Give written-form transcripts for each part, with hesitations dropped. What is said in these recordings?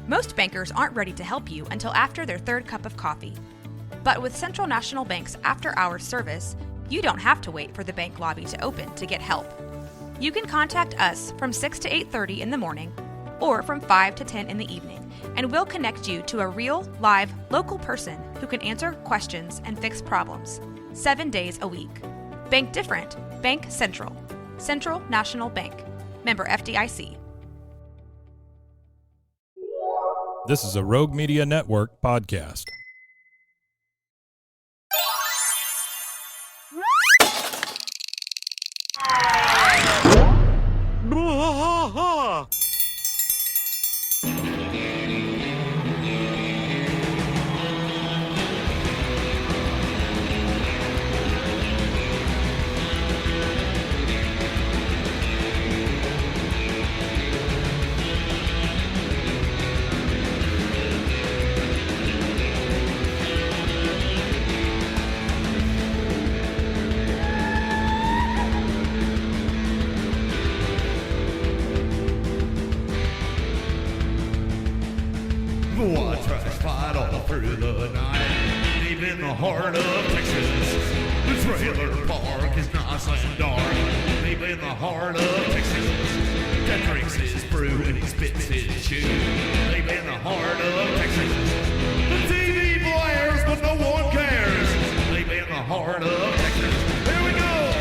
Most bankers aren't ready to help you until after their third cup of coffee. But with Central National Bank's after-hours service, you don't have to wait for the bank lobby to open to get help. You can contact us from 6 to 8:30 in the morning or from 5 to 10 in the evening, and we'll connect you to a real, live, local person who can answer questions and fix problems 7 days a week. Bank different. Bank Central. Central National Bank. Member FDIC. This is a Rogue Media Network podcast. Through the night, deep in the heart of Texas, the trailer park is nice and dark. Deep in the heart of Texas, that drinks his brew and he spits his chew. Deep in the heart of Texas, the TV blares but no one cares. Deep in the heart of Texas, here we go.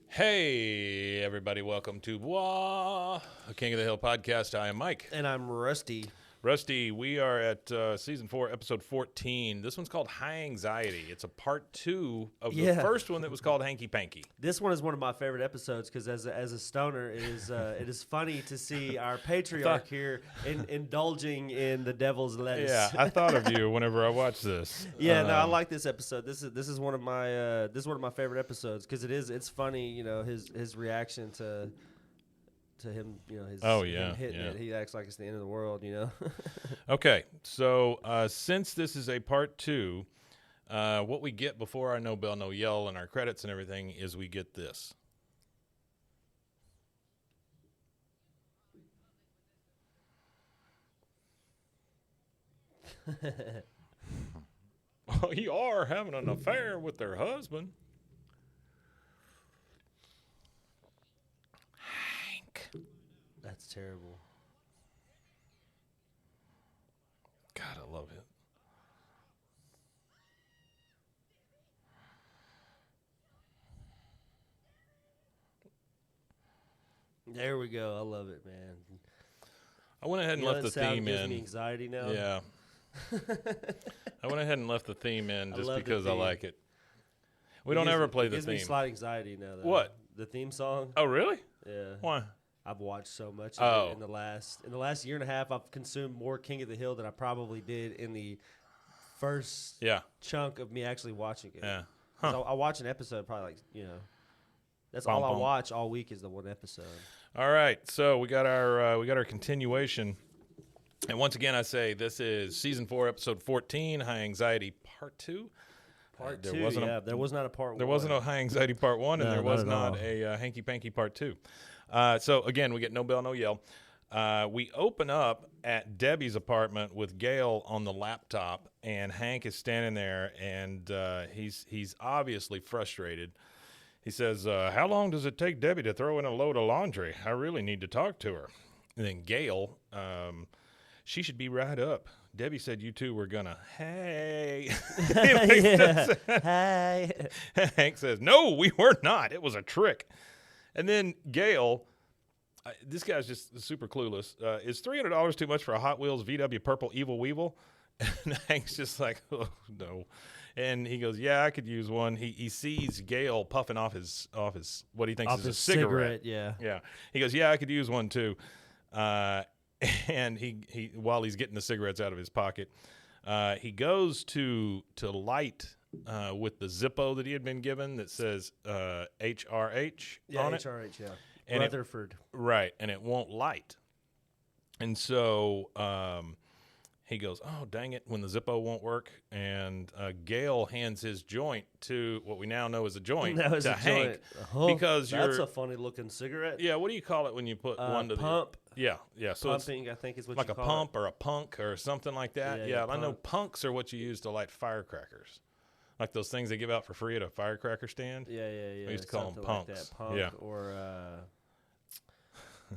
Hey, everybody, welcome to a King of the Hill podcast. I am Mike. And I'm Rusty. Rusty, we are at Season 4, Episode 14. This one's called High Anxiety. It's a part 2 of the first one that was called Hanky Panky. This one is one of my favorite episodes because as a stoner, it is funny to see our patriarch here indulging in the devil's lettuce. Yeah, I thought of you whenever I watched this. Yeah, no, I like this episode. This is one of my favorite episodes because it's funny, you know, his reaction to him, you know, him hitting it. He acts like it's the end of the world, you know. Okay, so since this is a part 2, what we get before our No Bell, No Yell and our credits and everything is we get this. Well, you are having an affair with their husband. That's terrible. God, I love it. There we go. I love it, man. I went ahead and left the theme gives in. Me anxiety now. Yeah. I went ahead and left the theme in just because I like it. We don't ever play the theme. It gives me slight anxiety now, though. What? The theme song. Oh, really? Yeah. Why? I've watched so much of it in the last year and a half. I've consumed more King of the Hill than I probably did in the first chunk of me actually watching it. Yeah. Huh. I watch an episode probably like, you know, that's all I watch all week is the one episode. All right, so we got our continuation, and once again I say this is Season 4, Episode 14, High Anxiety Part 2. Part 2, there was not a Part 1. There wasn't a High Anxiety Part 1, and there was not a Hanky Panky Part 2. So, again, we get No Bell, No Yell. We open up at Debbie's apartment with Gail on the laptop, and Hank is standing there, and he's obviously frustrated. He says, how long does it take Debbie to throw in a load of laundry? I really need to talk to her. And then Gail, she should be right up. Debbie said you two were going to, hey. Hey. Hank says, no, we were not. It was a trick. And then Gail, this guy's just super clueless. Is $300 too much for a Hot Wheels VW Purple Evil Weevil? And Hank's just like, oh, no. And he goes, yeah, I could use one. He sees Gail puffing off his what he thinks is a cigarette. Yeah. Yeah. He goes, yeah, I could use one too. And he while he's getting the cigarettes out of his pocket, he goes to light with the Zippo that he had been given that says HRH on it. HRH, yeah. And Rutherford. Right, and it won't light. And so he goes, oh, dang it, when the Zippo won't work. And Gale hands his joint to what we now know as a joint to Hank. Because that's a funny-looking cigarette. Yeah, what do you call it when you put one to pump. Yeah. So pumping, I think is what like you call it. Like a pump or a punk or something like that. Yeah, I know punks are what you use to light firecrackers. Like those things they give out for free at a firecracker stand. Yeah. We used to call them punks. Like that. Punk or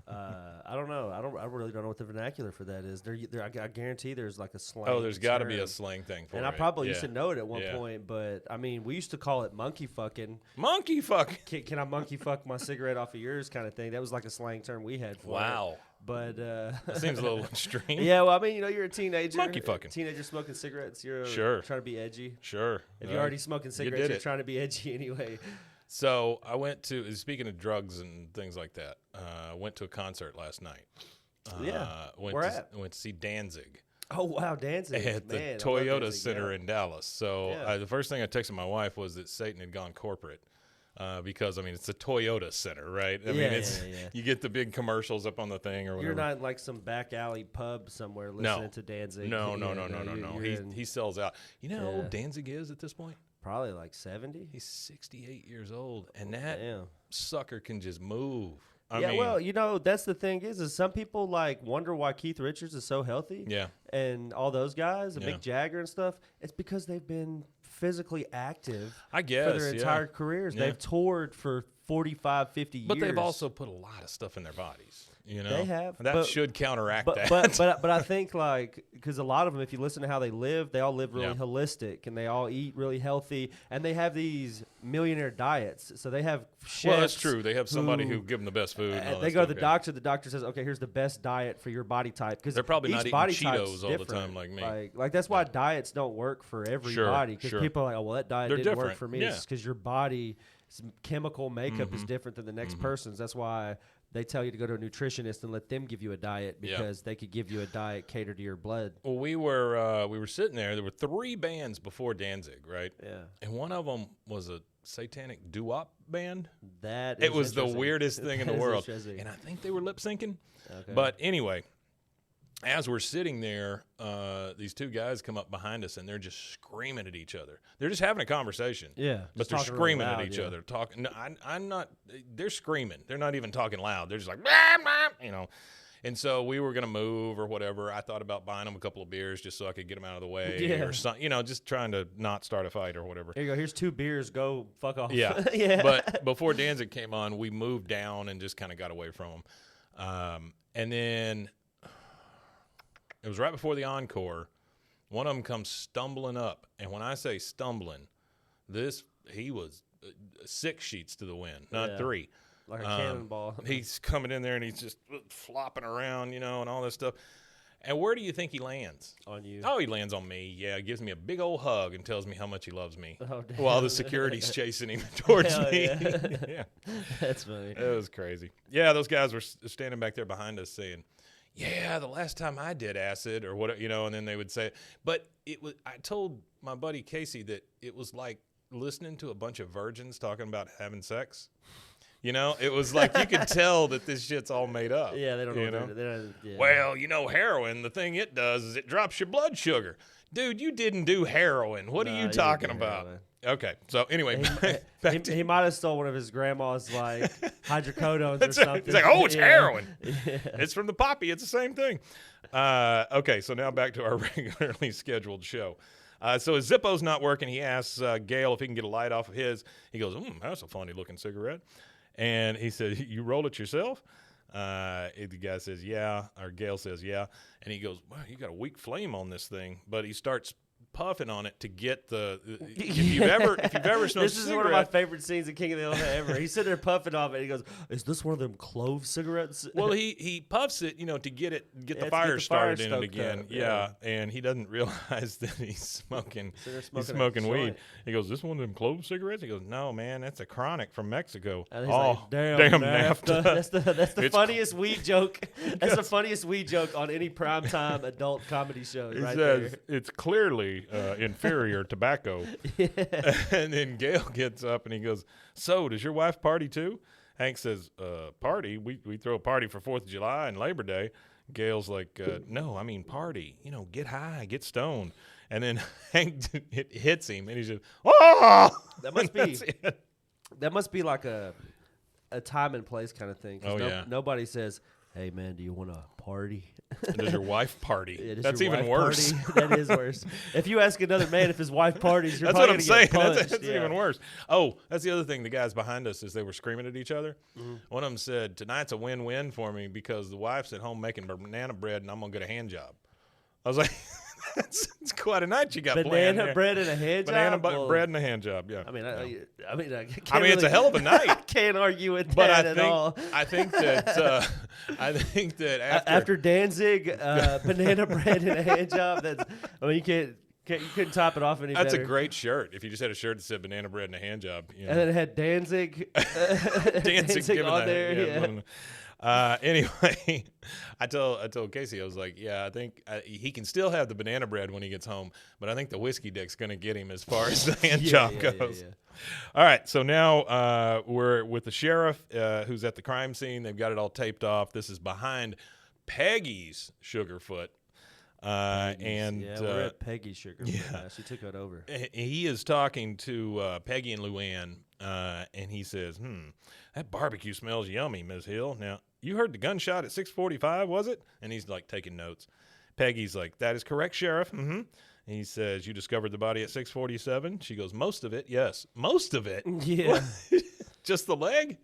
I don't know. I really don't know what the vernacular for that is. I guarantee there's like a slang. Oh, there's got to be a slang thing for it. And I probably used to know it at one point, but I mean, we used to call it monkey fucking. Monkey fucking. Can I monkey fuck my cigarette off of yours kind of thing? That was like a slang term we had for it. Wow. But that seems a little extreme. Yeah, well, I mean, you're a teenager. Monkey fucking. Teenager smoking cigarettes. You're trying to be edgy. Sure. If you're already smoking cigarettes, you're trying to be edgy anyway. So I went to, speaking of drugs and things like that, I went to a concert last night. Went to see Danzig. Oh, wow, Danzig. At the Toyota Center in Dallas. So the first thing I texted my wife was that Satan had gone corporate. Because, I mean, it's a Toyota Center, right? I mean, you get the big commercials up on the thing or whatever. You're not in like some back alley pub somewhere listening to Danzig. No. He sells out. You know how old Danzig is at this point? Probably like 70. He's 68 years old, and that sucker can just move. I mean, well, you know, that's the thing is some people like wonder why Keith Richards is so healthy. Yeah. And all those guys, and Mick Jagger and stuff, it's because they've been physically active I guess, for their entire careers. Yeah. They've toured for 45, 50 years. But they've also put a lot of stuff in their bodies. You know, they have. That should counteract that. But I think like because a lot of them, if you listen to how they live, they all live really holistic and they all eat really healthy and they have these millionaire diets. So they have chefs. Well, that's true. They have somebody who give them the best food. And they go to the doctor. The doctor says, "Okay, here's the best diet for your body type." Because they're probably not eating Cheetos all the time like me. Like that's why diets don't work for everybody. Because people are like, "Oh, well, that diet didn't work for me." It's because your body's chemical makeup is different than the next person's. That's why they tell you to go to a nutritionist and let them give you a diet because they could give you a diet catered to your blood. Well, we were sitting there. There were 3 bands before Danzig, right? Yeah. And one of them was a satanic doo-wop band. It was the weirdest thing in the world. And I think they were lip syncing. Okay. But anyway, as we're sitting there, these 2 guys come up behind us and they're just screaming at each other. They're just having a conversation. Yeah. But they're screaming at each other. Talking. No, I'm not. They're screaming. They're not even talking loud. They're just like, bah, bah, you know. And so we were going to move or whatever. I thought about buying them a couple of beers just so I could get them out of the way or something, you know, just trying to not start a fight or whatever. Here you go. Here's 2 beers. Go fuck off. Yeah. Yeah. But before Danzig came on, we moved down and just kind of got away from them. And then it was right before the encore. One of them comes stumbling up. And when I say stumbling, he was 6 sheets to the wind, not 3. Like a cannonball. He's coming in there and he's just flopping around, you know, and all this stuff. And where do you think he lands? On you. Oh, he lands on me. Yeah, he gives me a big old hug and tells me how much he loves me. Oh, damn. While the security's chasing him towards me. Yeah. That's funny. It was crazy. Yeah, those guys were standing back there behind us saying, yeah, the last time I did acid or what, you know, and then they would say, but I told my buddy Casey that it was like listening to a bunch of virgins talking about having sex. You know, it was like you could tell that this shit's all made up. Yeah, they don't know. Well, you know, heroin, the thing it does is it drops your blood sugar. Dude, you didn't do heroin. What are you talking about? Heroin. Okay, so anyway. He might have stole one of his grandma's, like, hydrocodones or something. He's like, oh, it's heroin. Yeah. It's from the poppy. It's the same thing. Okay, so now back to our regularly scheduled show. So his Zippo's not working. He asks Gale if he can get a light off of his. He goes, that's a funny-looking cigarette. And he said, you roll it yourself? The guy says, yeah. Or Gale says, yeah. And he goes, wow, you got a weak flame on this thing. But he starts puffing on it to get the if you've ever smoked this is one of my favorite scenes in King of the Hill ever. He's sitting there puffing off it. He goes, "Is this one of them clove cigarettes?" Well, he puffs it, you know, to get the fire started in it again. Yeah, and he doesn't realize that he's smoking weed. He goes, "This one of them clove cigarettes?" He goes, "No, man, that's a Chronic from Mexico." And he's like, damn NAFTA. That's the funniest weed joke. That's the funniest weed joke on any primetime adult comedy show. He says it's clearly inferior tobacco. Yeah. And then Gale gets up and he goes, so does your wife party too? Hank says, party? We throw a party for 4th of July and Labor Day. Gail's like, no, I mean party. You know, get high, get stoned. And then Hank it hits him, and he's just, oh! That must be like a time and place kind of thing. Yeah. Nobody says, hey, man, do you want to party? Does your wife party? Yeah, that's even worse. That is worse. If you ask another man if his wife parties, you're that's what probably I'm saying. Get punched. That's even worse. Oh, that's the other thing. The guys behind us, as they were screaming at each other, one of them said, tonight's a win-win for me because the wife's at home making banana bread and I'm going to get a hand job. I was like, it's quite a night you got planned. Banana bread and a hand job? Bread and a hand job, yeah. I mean, it's a hell of a night. I can't argue with that at all. I think that after Danzig, banana bread and a hand job, you couldn't top it off any better. That's a great shirt. If you just had a shirt that said banana bread and a hand job. You know. And then it had Danzig, Danzig on there. Yeah. Anyway, I told Casey, I was like, yeah, I think he can still have the banana bread when he gets home, but I think the whiskey dick's going to get him as far as the hand job goes. Yeah. All right, so now we're with the sheriff who's at the crime scene. They've got it all taped off. This is behind Peggy's Sugarfoot. We're at Peggy's Sugarfoot. Yeah. She took it over. He is talking to Peggy and Luann, and he says, that barbecue smells yummy, Ms. Hill. Now, you heard the gunshot at 6:45, was it? And he's, like, taking notes. Peggy's like, that is correct, Sheriff. Mm-hmm. He says, you discovered the body at 6:47? She goes, most of it, yes. Most of it? Yeah. Just the leg?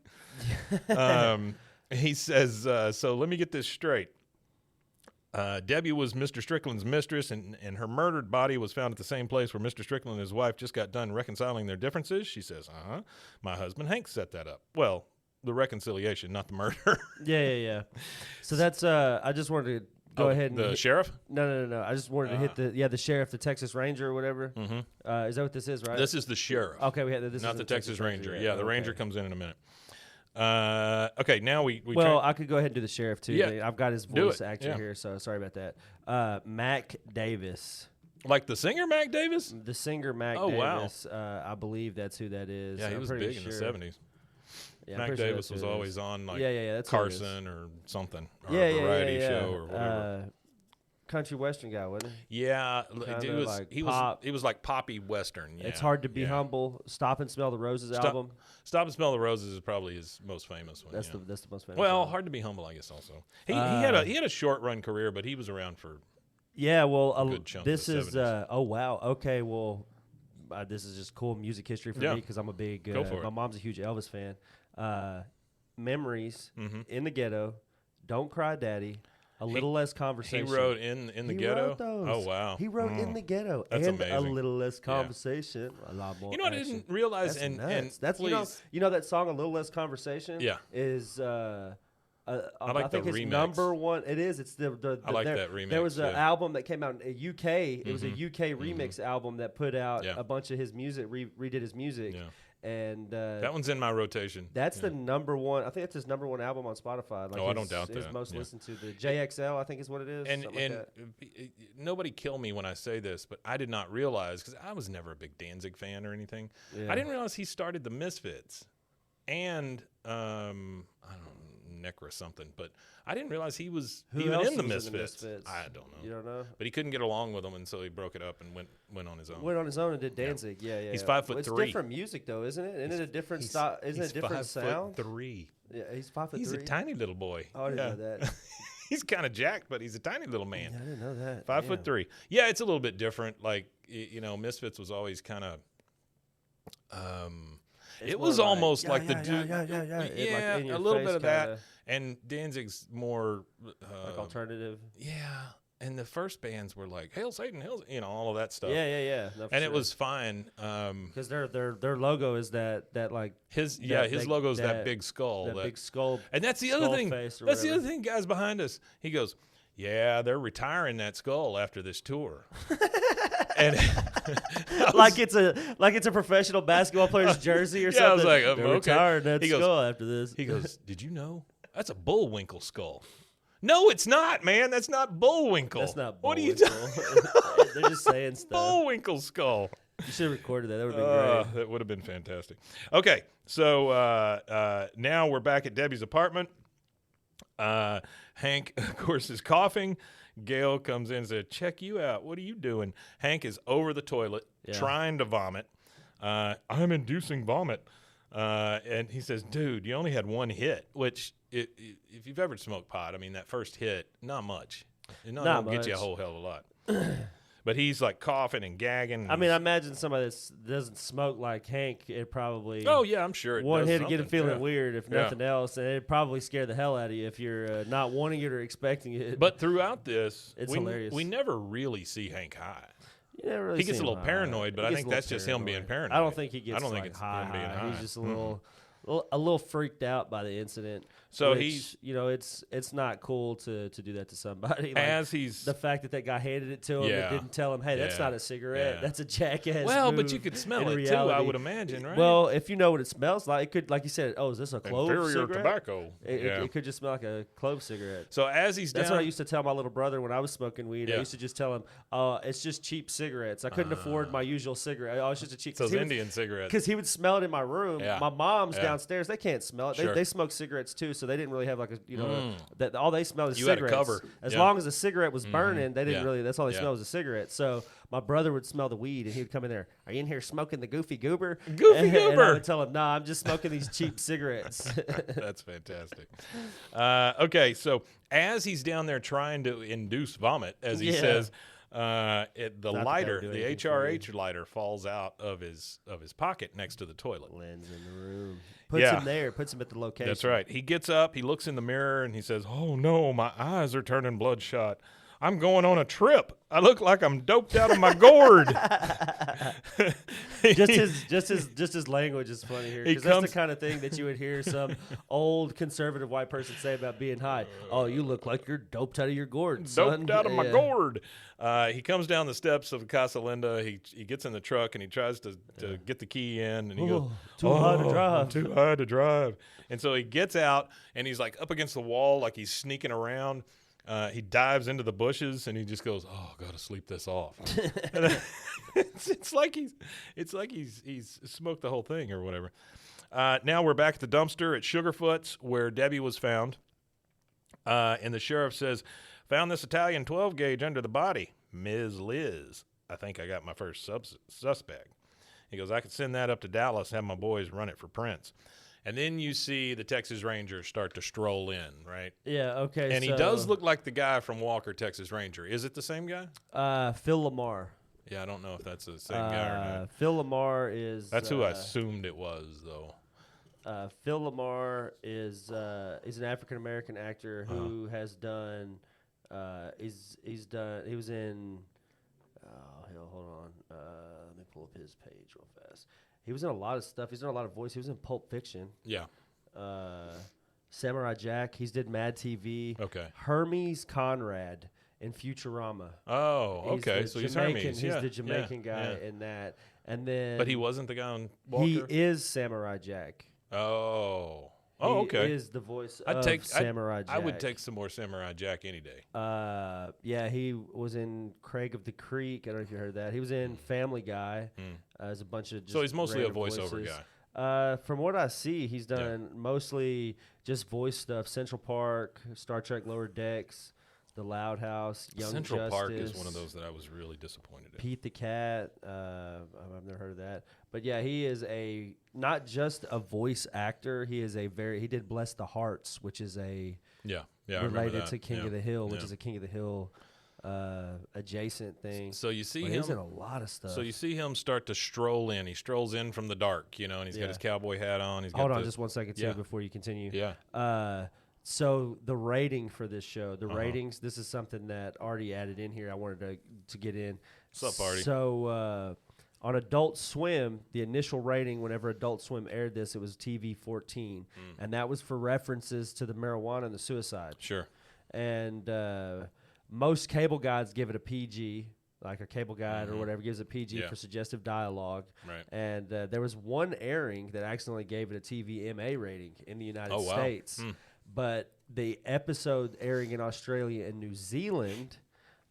He says, so let me get this straight. Debbie was Mr. Strickland's mistress, and her murdered body was found at the same place where Mr. Strickland and his wife just got done reconciling their differences. She says, my husband Hank set that up. Well, the reconciliation, not the murder. Yeah. So that's, I just wanted to go ahead and the sheriff? No. I just wanted to hit the sheriff, the Texas Ranger or whatever. Mm-hmm. Is that what this is, right? This is the sheriff. Okay, we had this. Not the Texas Ranger. Yeah, the Ranger comes in a minute. Okay, now we I could go ahead and do the sheriff too. Yeah. I've got his voice actor here, so sorry about that. Mac Davis. Like the singer Mac Davis? The singer Mac Davis. Wow. I believe that's who that is. Yeah, he was big in the 70s. Yeah, Mac Davis was always on like that's Carson or something, or a variety show or whatever. Country western guy, wasn't he? Yeah, he was like poppy western. Yeah. It's Hard to Be Humble. Stop and Smell the Roses album. Stop and Smell the Roses is probably his most famous one. That's the most famous. Well, Hard to Be Humble, I guess also. He had a short run career, but he was around for a good chunk this of the is 70s. Oh wow, okay, well this is just cool music history for me because I'm a big my mom's a huge Elvis fan. Memories in the Ghetto, Don't Cry Daddy, A Little Less Conversation. He wrote in the Ghetto. Wrote those. Oh wow, he wrote In the Ghetto. That's and amazing. A Little Less Conversation. A lot more. You know what I didn't realize, that's you know that song A Little Less Conversation. Yeah, is I like I think the it's remix. number one. It is. It's the I like that remix. There was an album that came out in UK. It was a UK remix album that put out a bunch of his music, redid his music. Yeah. And that one's in my rotation. That's the number one. I think that's his number one album on Spotify. Like I don't doubt that. His most listened to, the JXL, I think is what it is. And nobody kill me when I say this, but I did not realize, because I was never a big Danzig fan or anything. Yeah. I didn't realize he started the Misfits, and I don't know, Necra something, but I didn't realize he was even in the Misfits. I don't know. You don't know? But he couldn't get along with them, and so he broke it up and went on his own. Went on his own and did Danzig. Yeah. He's 5'3". It's different music though, isn't it? Isn't it a different style? Isn't it a different sound? 5'3". Yeah, he's 5'3". He's a tiny little boy. Oh, I didn't know that. He's kind of jacked, but he's a tiny little man. Yeah, I didn't know that. 5'3". Yeah, it's a little bit different. Like, Misfits was always kind of. It was almost like the dude. Yeah, a little bit of that. And Danzig's more like alternative. Yeah, and the first bands were like Hail Satan, Hail, all of that stuff. Yeah. No, and it was fine because their logo is that like his logo is that big skull, that big skull. And that's the other thing. That's the other thing, guys behind us. He goes, yeah, they're retiring that skull after this tour. And like it's a professional basketball player's jersey or something. I was like, they're retiring that skull after this. He goes, did you know? That's a Bullwinkle skull. No, it's not, man. That's not Bullwinkle. That's not Bullwinkle. What are you talking? They're just saying stuff. Bullwinkle skull. You should have recorded that. That would have been great. That would have been fantastic. Okay, so now we're back at Debbie's apartment. Hank, of course, is coughing. Gail comes in and says, check you out. What are you doing? Hank is over the toilet trying to vomit. I'm inducing vomit. And he says, dude, you only had one hit, which if you've ever smoked pot, I mean, that first hit, not much. It don't get you a whole hell of a lot. But he's like coughing and gagging. I mean, I imagine somebody that doesn't smoke like Hank, it probably. Oh, yeah, I'm sure it one does hit to something. get him feeling weird, if nothing else. And it'd probably scare the hell out of you if you're not wanting it or expecting it. But throughout this, it's hilarious. We never really see Hank high. You never really he gets a little paranoid, but I think that's just him being paranoid. I don't think he gets I don't think it's high. him being high. He's just a little freaked out by the incident. So he's, it's not cool to do that to somebody. Like, as he's the fact that guy handed it to him and didn't tell him, hey, that's not a cigarette. That's a jackass. Well, move but you could smell it reality. too, I would imagine, right? Well, if you know what it smells like, it could, like you said, is this a clove inferior cigarette? tobacco. It could just smell like a clove cigarette. So as he's That's what I used to tell my little brother when I was smoking weed. Yeah. I used to just tell him, it's just cheap cigarettes. I couldn't afford my usual cigarette. Oh, it's just a cheap. Those Indian cigarettes. Because he would smell it in my room. Yeah. My mom's downstairs. They can't smell it. Sure. They smoke cigarettes too, so they didn't really have like that. All they smell is You had a cigarettes. cover. As long as the cigarette was burning, they didn't Yeah. really. That's all they Yeah. smelled was a cigarette. So my brother would smell the weed, and he would come in there. Are you in here smoking the Goofy Goober? Goofy And I Goober. would tell him, no, I'm just smoking these cheap cigarettes. That's fantastic. Okay, so as he's down there trying to induce vomit, as he says, the lighter, the HRH lighter, falls out of his pocket next to the toilet. Lens in the room. Puts him there. Puts him at the location. That's right. He gets up. He looks in the mirror and he says, "Oh no, my eyes are turning bloodshot. I'm going on a trip. I look like I'm doped out of my gourd." just his language is funny here, because that's the kind of thing that you would hear some old conservative white person say about being high. Oh, you look like you're doped out of your gourd, son. Doped out of my gourd. He comes down the steps of Casa Linda. He gets in the truck and he tries to get the key in, and he goes, too high to drive. Too high to drive. And so he gets out and he's like up against the wall, like he's sneaking around. He dives into the bushes and he just goes, "Oh, gotta sleep this off." it's like he's smoked the whole thing or whatever. Now we're back at the dumpster at Sugarfoot's where Debbie was found, and the sheriff says, "Found this Italian 12 gauge under the body, Ms. Liz. I think I got my first suspect." He goes, "I could send that up to Dallas, have my boys run it for prints." And then you see the Texas Rangers start to stroll in, right? Yeah, okay. And he does look like the guy from Walker, Texas Ranger. Is it the same guy? Phil Lamar. Yeah, I don't know if that's the same guy or not. Phil Lamar is... That's who I assumed it was, though. Phil Lamar is an African-American actor who has done... he was in... Oh, hell, hold on. Let me pull up his page real fast. He was in a lot of stuff. He's done a lot of voice. He was in Pulp Fiction. Yeah. Samurai Jack. He's did Mad TV. Okay. Hermes Conrad in Futurama. Oh, okay. So he's Hermes. He's the Jamaican guy in that. And then, but he wasn't the guy on Walker? He is Samurai Jack. Oh. Oh, okay. He is the voice of Samurai Jack. I would take some more Samurai Jack any day. Yeah, he was in Craig of the Creek. I don't know if you heard that. He was in Family Guy. There's a bunch of just so he's mostly a voiceover voices. guy. From what I see, he's done mostly just voice stuff. Central Park, Star Trek Lower Decks, The Loud House, Young Central Justice. Park is one of those that I was really disappointed in. Pete the Cat. I've never heard of that. But yeah, he is not just a voice actor. He did Bless the Hearts, which is related to King of the Hill, which is a King of the Hill adjacent thing. So you see him. He's in a lot of stuff. So you see him start to stroll in. He strolls in from the dark, and he's got his cowboy hat on. Hold on just one second, too, before you continue. Yeah. So the rating for this show, ratings, this is something that Artie added in here. I wanted to get in. What's up, Artie? So on Adult Swim, the initial rating whenever Adult Swim aired this, it was TV 14. And that was for references to the marijuana and the suicide. Sure. And most cable guides give it a PG, like a cable guide or whatever gives it PG for suggestive dialogue. Right. And there was one airing that accidentally gave it a TV MA rating in the United States. But the episode airing in Australia and New Zealand,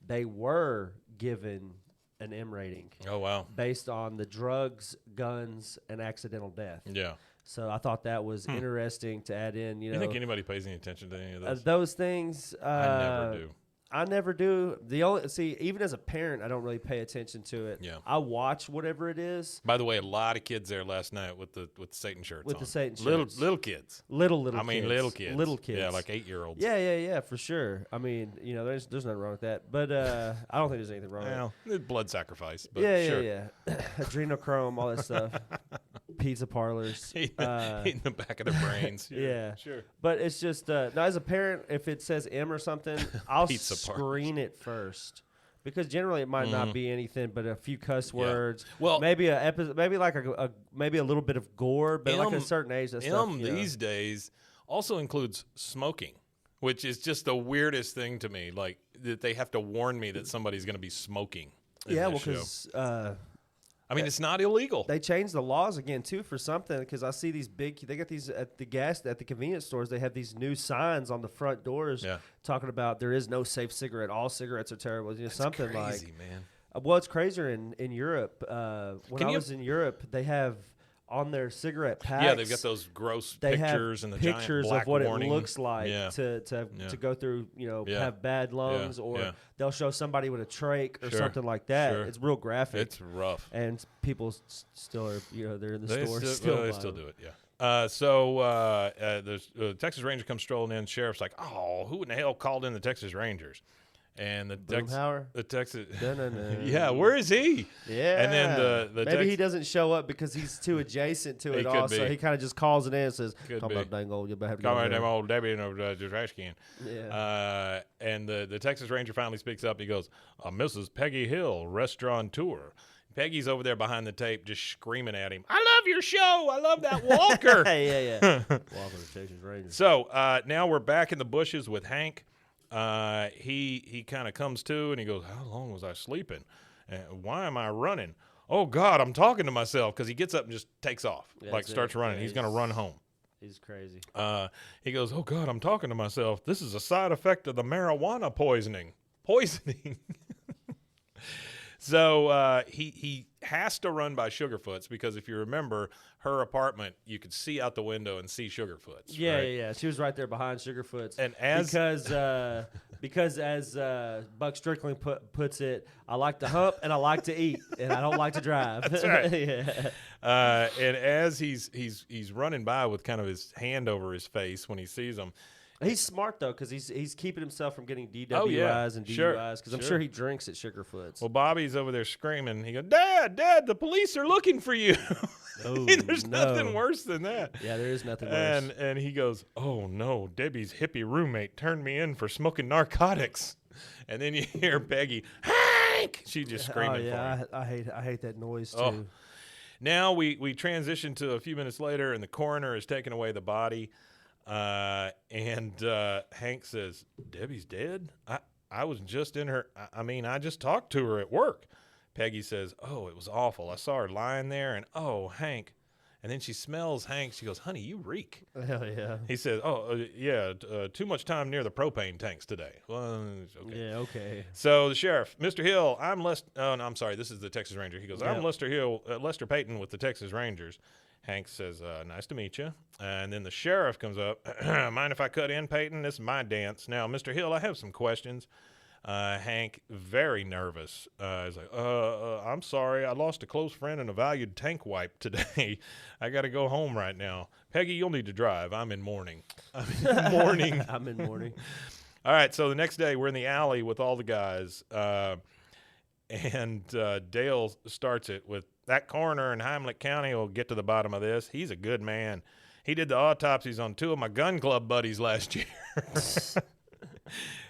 they were given an M rating. Oh, wow. Based on the drugs, guns, and accidental death. Yeah. So I thought that was interesting to add in. You think anybody pays any attention to any of those? Those things. I never do. I never do. Even as a parent, I don't really pay attention to it. Yeah. I watch whatever it is. By the way, a lot of kids there last night with the Satan shirts with on. the Satan shirts. Little kids. Little I mean, kids. little kids. Yeah, like 8-year-olds. Yeah, for sure. I mean, there's nothing wrong with that. But I don't think there's anything wrong with it. Blood sacrifice. But yeah, sure. yeah. Adrenochrome, all that stuff. Pizza parlors. Eating the back of their brains. Yeah. Sure. But it's just, now as a parent, if it says M or something, I'll screen it first. Because generally it might not be anything but a few cuss words. Well, maybe like maybe a little bit of gore, but like at a certain age, that stuff. These days also includes smoking, which is just the weirdest thing to me. Like that they have to warn me that somebody's going to be smoking. Because I mean, it's not illegal. They changed the laws again too for something, because I see these they got these at the convenience stores. They have these new signs on the front doors talking about there is no safe cigarette. All cigarettes are terrible. That's something crazy, like, man. Well, it's crazier in Europe. When I was in Europe, they have on their cigarette packs. Yeah, they've got those gross pictures and the pictures giant black of what warning. It looks like to go through, have bad lungs, or they'll show somebody with a trach or something like that. It's real graphic. It's rough. And people still are, they're in the store. They still do it, the Texas Ranger comes strolling in. Sheriff's like, oh, who in the hell called in the Texas Rangers? And the Texas, yeah, where is he? Yeah, and then maybe he doesn't show up because he's too adjacent to it all. So he kind of just calls it in and says, "Talking about dang old, you better have to go damn old Debbie in the trash can." Yeah. And the Texas Ranger finally speaks up. He goes, "Mrs. Peggy Hill, restaurateur." Peggy's over there behind the tape, just screaming at him. I love your show. I love that Walker. yeah. Walker, the Texas Ranger. So now we're back in the bushes with Hank. He kind of comes to and he goes, how long was I sleeping? Why am I running? Oh, God, I'm talking to myself, because he gets up and just takes off, starts running. Yeah, he's going to run home. He's crazy. He goes, oh, God, I'm talking to myself. This is a side effect of the marijuana poisoning. So he has to run by Sugarfoot's, because if you remember her apartment, you could see out the window and see Sugarfoot's. Yeah, right? yeah. She was right there behind Sugarfoot's. And because as Buck Strickland puts it, I like to hump and I like to eat, and I don't like to drive. That's right. Yeah. And as he's running by with kind of his hand over his face when he sees him. He's smart, though, because he's keeping himself from getting DWIs and DUIs, because I'm sure he drinks at Sugarfoot's. Well, Bobby's over there screaming. He goes, Dad, the police are looking for you. Oh, There's nothing worse than that. Yeah, there is nothing worse. And he goes, oh, no, Debbie's hippie roommate turned me in for smoking narcotics. And then you hear Peggy, Hank! She just screaming for him. I hate that noise, too. Oh. Now we transition to a few minutes later, and the coroner is taking away the body. And Hank says, Debbie's dead? I was just in her. I just talked to her at work. Peggy says, oh, it was awful. I saw her lying there, and oh, Hank. And then she smells Hank. She goes, honey, you reek. Hell yeah. He says, too much time near the propane tanks today. Well, okay. Yeah, okay. So the sheriff, Mr. Hill, I'm sorry, this is the Texas Ranger. He goes, I'm Lester Payton with the Texas Rangers. Hank says, nice to meet you. And then the sheriff comes up. Mind if I cut in, Peyton? This is my dance. Now, Mr. Hill, I have some questions. Hank, very nervous, is like, I'm sorry. I lost a close friend and a valued tank wipe today. I got to go home right now. Peggy, you'll need to drive. I'm in mourning. I'm in mourning. All right, so the next day we're in the alley with all the guys. And Dale starts it with, that coroner in Heimlich County will get to the bottom of this. He's a good man. He did the autopsies on 2 of my gun club buddies last year.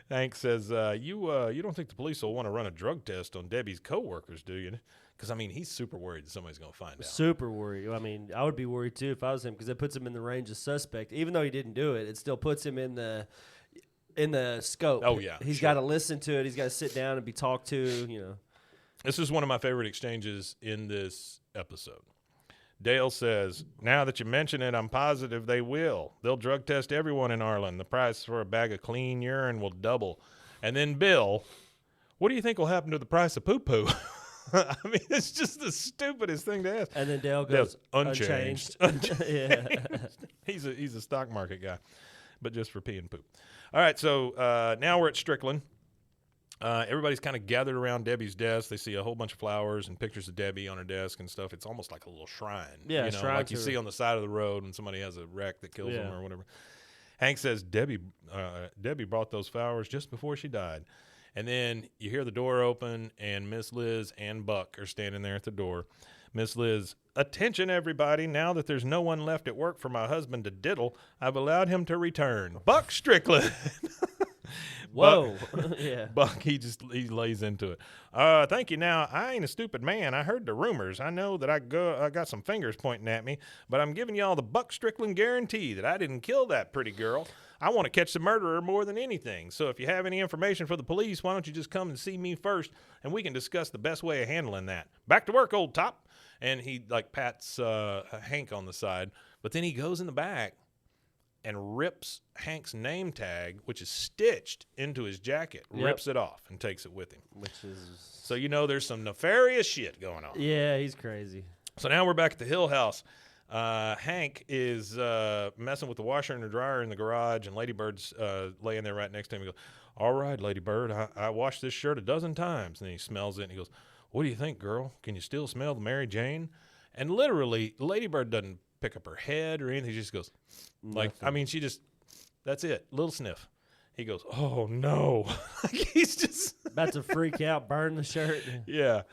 Hank says, you don't think the police will want to run a drug test on Debbie's coworkers, do you? Because, he's super worried that somebody's going to find out. Super worried. I would be worried, too, if I was him, because it puts him in the range of suspect. Even though he didn't do it, it still puts him in the scope. Oh, yeah. He's got to listen to it. He's got to sit down and be talked to, This is one of my favorite exchanges in this episode. Dale says, now that you mention it, I'm positive they will. They'll drug test everyone in Arlen. The price for a bag of clean urine will double. And then Bill, what do you think will happen to the price of poo-poo? I mean, it's just the stupidest thing to ask. And then Dale goes, unchanged. Yeah. He's a stock market guy, but just for pee and poop. All right, so now we're at Strickland. Everybody's kind of gathered around Debbie's desk. They see a whole bunch of flowers and pictures of Debbie on her desk and stuff. It's almost like a little shrine. Yeah, you know, shrine like you see on the side of the road when somebody has a wreck that kills them or whatever. Hank says Debbie brought those flowers just before she died. And then you hear the door open, and Miss Liz and Buck are standing there at the door. Miss Liz, attention, everybody. Now that there's no one left at work for my husband to diddle, I've allowed him to return. Buck Strickland. Whoa. Buck, he lays into it. Thank you. Now, I ain't a stupid man. I heard the rumors. I know that I got some fingers pointing at me, but I'm giving y'all the Buck Strickland guarantee that I didn't kill that pretty girl. I want to catch the murderer more than anything. So if you have any information for the police, why don't you just come and see me first, and we can discuss the best way of handling that. Back to work, old top. And he pats Hank on the side, but then he goes in the back and rips Hank's name tag, which is stitched into his jacket, rips it off and takes it with him. So there's some nefarious shit going on. Yeah, he's crazy. So now we're back at the Hill house. Hank is messing with the washer and the dryer in the garage, and Lady Bird's laying there right next to him. He goes, all right, Lady Bird, I washed this shirt a dozen times. And he smells it, and he goes, what do you think, girl? Can you still smell the Mary Jane? And literally, Lady Bird doesn't pick up her head or anything. She just goes, that's it, little sniff. He goes, oh, no. He's just about to freak out, burn the shirt. Yeah.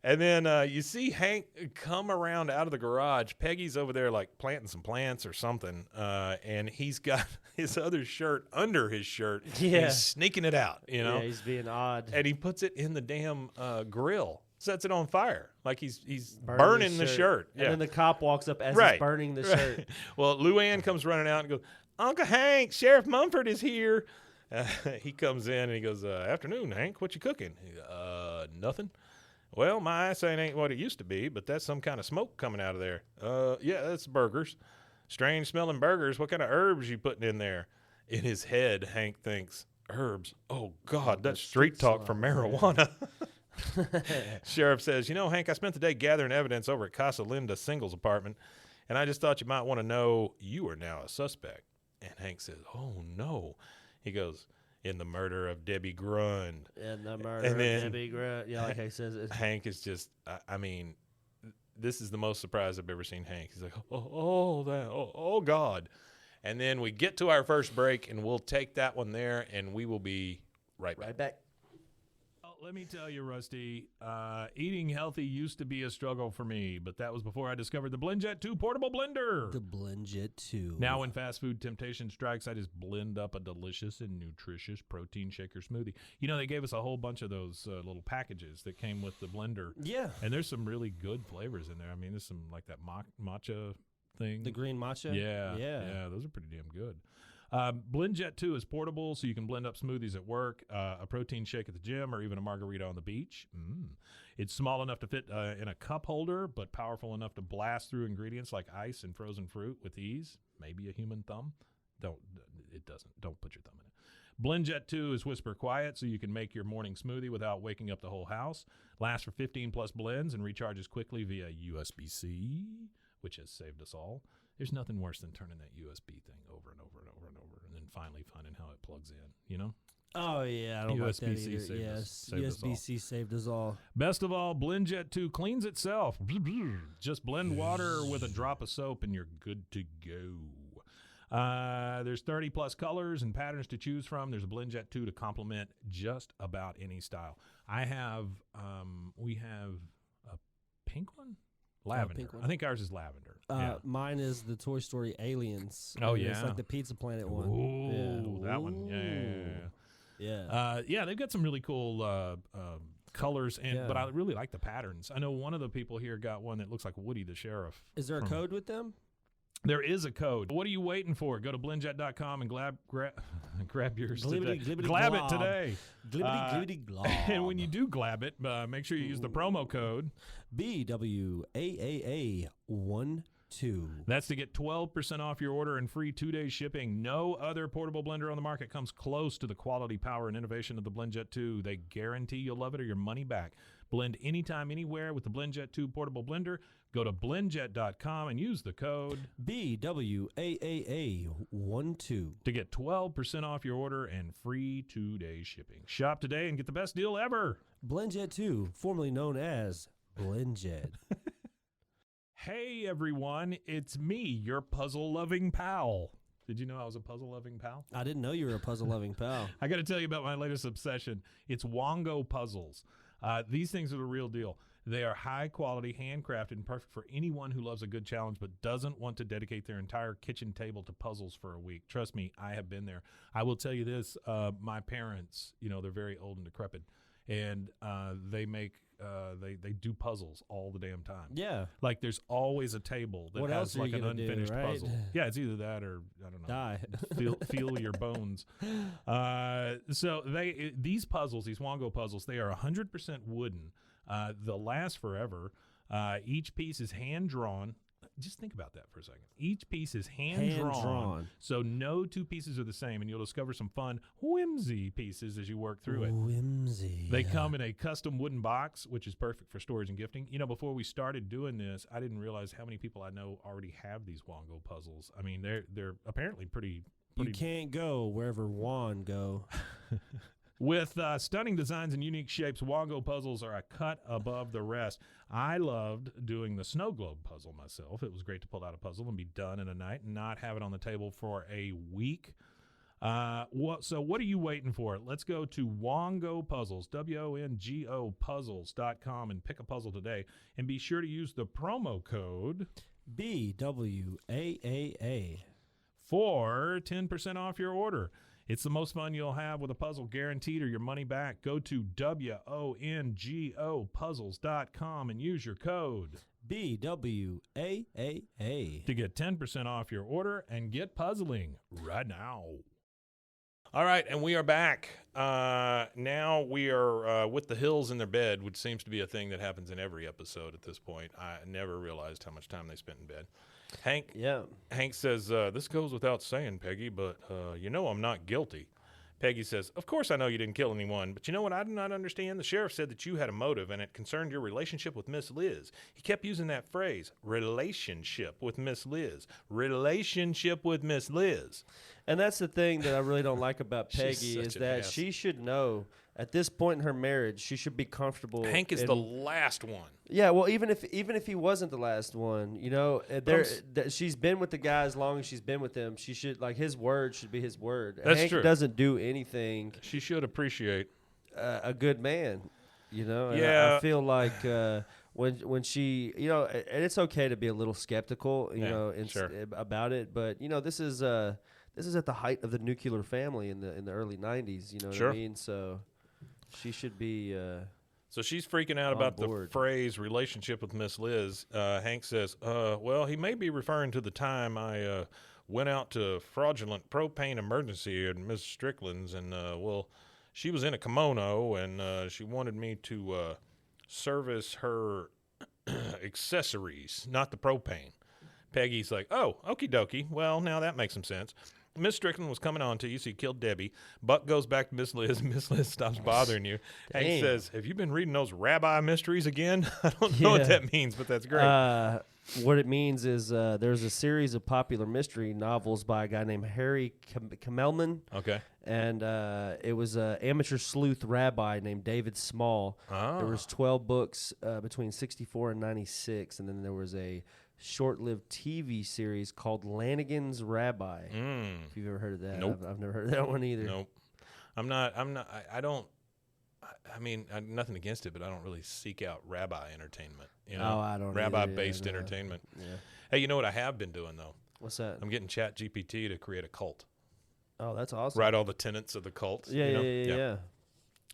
And then you see Hank come around out of the garage. Peggy's over there planting some plants or something, and he's got his other shirt under his shirt. Yeah. He's sneaking it out, Yeah, he's being odd. And he puts it in the damn grill, sets it on fire, like he's burning the shirt. And then the cop walks up as he's burning the shirt. Well, Luann comes running out and goes, Uncle Hank, Sheriff Mumford is here. He comes in and he goes, afternoon, Hank, what you cooking? Nothing. Well, my eyesight ain't what it used to be, but that's some kind of smoke coming out of there. Yeah, that's burgers. Strange smelling burgers. What kind of herbs you putting in there? In his head, Hank thinks, herbs. Oh, God, that's street talk for marijuana. Sheriff says, Hank, I spent the day gathering evidence over at Casa Linda Singles apartment, and I just thought you might want to know you are now a suspect. And Hank says, oh, no. He goes, in the murder of Debbie Grund. In the murder of Debbie Grund. Yeah, like he says it. Hank is just, this is the most surprised I've ever seen Hank. He's like, oh, God. And then we get to our first break, and we'll take that one there, and we will be right back. Well, let me tell you, Rusty, eating healthy used to be a struggle for me, but that was before I discovered the BlendJet 2 portable blender. The BlendJet 2. Now when fast food temptation strikes, I just blend up a delicious and nutritious protein shaker smoothie. They gave us a whole bunch of those little packages that came with the blender. Yeah. And there's some really good flavors in there. I mean, there's some like that matcha thing. The green matcha? Yeah, those are pretty damn good. BlendJet 2 is portable, so you can blend up smoothies at work, a protein shake at the gym, or even a margarita on the beach. It's small enough to fit in a cup holder, but powerful enough to blast through ingredients like ice and frozen fruit with ease. Maybe a human thumb. Don't put your thumb in it. BlendJet 2 is whisper quiet, so you can make your morning smoothie without waking up the whole house. Lasts for 15-plus blends and recharges quickly via USB-C, which has saved us all. There's nothing worse than turning that USB thing over and over and over and over, and then finally finding how it plugs in, Oh, yeah, I don't like that USB-C either. USB-C saved us all. Best of all, BlendJet 2 cleans itself. Just blend water with a drop of soap, and you're good to go. There's 30-plus colors and patterns to choose from. There's a BlendJet 2 to complement just about any style. We have a pink one? Lavender. Pink one. I think ours is lavender. Mine is the Toy Story Aliens. Oh, yeah. It's like the Pizza Planet one. Ooh, that one. Yeah. They've got some really cool colors, but I really like the patterns. I know one of the people here got one that looks like Woody the Sheriff. Is there a code with them? There is a code. What are you waiting for? Go to blendjet.com and grab yours today. Glab it today. Glibbity glob. And when you do glab it, make sure you use the promo code BWAAA12. That's to get 12% off your order and free 2-day shipping. No other portable blender on the market comes close to the quality, power, and innovation of the BlendJet 2. They guarantee you'll love it or your money back. Blend anytime, anywhere with the BlendJet 2 portable blender. Go to blendjet.com and use the code BWAAA12 to get 12% off your order and free 2-day shipping. Shop today and get the best deal ever. BlendJet 2, formerly known as BlendJet. Hey, everyone. It's me, your puzzle-loving pal. Did you know I was a puzzle-loving pal? I didn't know you were a puzzle-loving pal. I got to tell you about my latest obsession. It's Wongo puzzles. These things are the real deal. They are high-quality, handcrafted, and perfect for anyone who loves a good challenge but doesn't want to dedicate their entire kitchen table to puzzles for a week. Trust me, I have been there. I will tell you this. My parents, they're very old and decrepit, and they do puzzles all the damn time. Yeah. Like there's always a table that has like an unfinished puzzle. Yeah, it's either that or I don't know. Die. feel your bones. So these puzzles, these Wongo puzzles, they are 100% wooden. They'll last forever. Each piece is hand drawn. Just think about that for a second. Each piece is hand drawn, so no two pieces are the same, and you'll discover some fun whimsy pieces as you work through it. Whimsy. They come in a custom wooden box, which is perfect for storage and gifting. Before we started doing this, I didn't realize how many people I know already have these Wongo puzzles. I mean, they're apparently pretty. You can't go wherever Juan go. With stunning designs and unique shapes, Wongo puzzles are a cut above the rest. I loved doing the snow globe puzzle myself. It was great to pull out a puzzle and be done in a night and not have it on the table for a week. So what are you waiting for? Let's go to Wongo Puzzles, WONGO puzzles.com, and pick a puzzle today. And be sure to use the promo code BWAAA for 10% off your order. It's the most fun you'll have with a puzzle, guaranteed, or your money back. Go to WONGO puzzles.com and use your code BWAAA to get 10% off your order and get puzzling right now. All right, and we are back. Now we are with the hills in their bed, which seems to be a thing that happens in every episode at this point. I never realized how much time they spent in bed. Hank says, this goes without saying, Peggy, but I'm not guilty. Peggy says, of course I know you didn't kill anyone, but you know what I do not understand? The sheriff said that you had a motive, and it concerned your relationship with Miss Liz. He kept using that phrase, relationship with Miss Liz. Relationship with Miss Liz. And that's the thing that I really don't like about Peggy is that she should know at this point in her marriage, she should be comfortable. Hank is the last one. Yeah, well, even if he wasn't the last one, she's been with the guy as long as she's been with him. She should his word should be his word. That's Hank true. Doesn't do anything. She should appreciate a good man. And yeah. I feel like when she, and it's okay to be a little skeptical, about it, but this is at the height of the nuclear family in the early 90s. You know what I mean? So. She should be. So she's freaking out about the phrase relationship with Miss Liz. Hank says, well, he may be referring to the time I went out to fraudulent propane emergency at Miss Strickland's, and, she was in a kimono, and she wanted me to service her accessories, not the propane. Peggy's like, oh, okie dokie. Well, now that makes some sense. Miss Strickland was coming on to you, so you killed Debbie. Buck goes back to Miss Liz. Miss Liz stops bothering you. Hank says, have you been reading those rabbi mysteries again? I don't know what that means, but that's great. What it means is there's a series of popular mystery novels by a guy named Harry Kamelman. Okay. And it was an amateur sleuth rabbi named David Small. Oh. There was 12 books between 64 and 96, and then there was a short-lived TV series called Lanigan's Rabbi. If you've ever heard of that. Nope. I've never heard of that one either. Nope. I mean, I'm nothing against it, but I don't really seek out rabbi entertainment. I don't rabbi-based entertainment. Yeah. Hey, you know what I have been doing, though? What's that? I'm getting ChatGPT to create a cult. Oh, that's awesome. Write all the tenets of the cult. Yeah.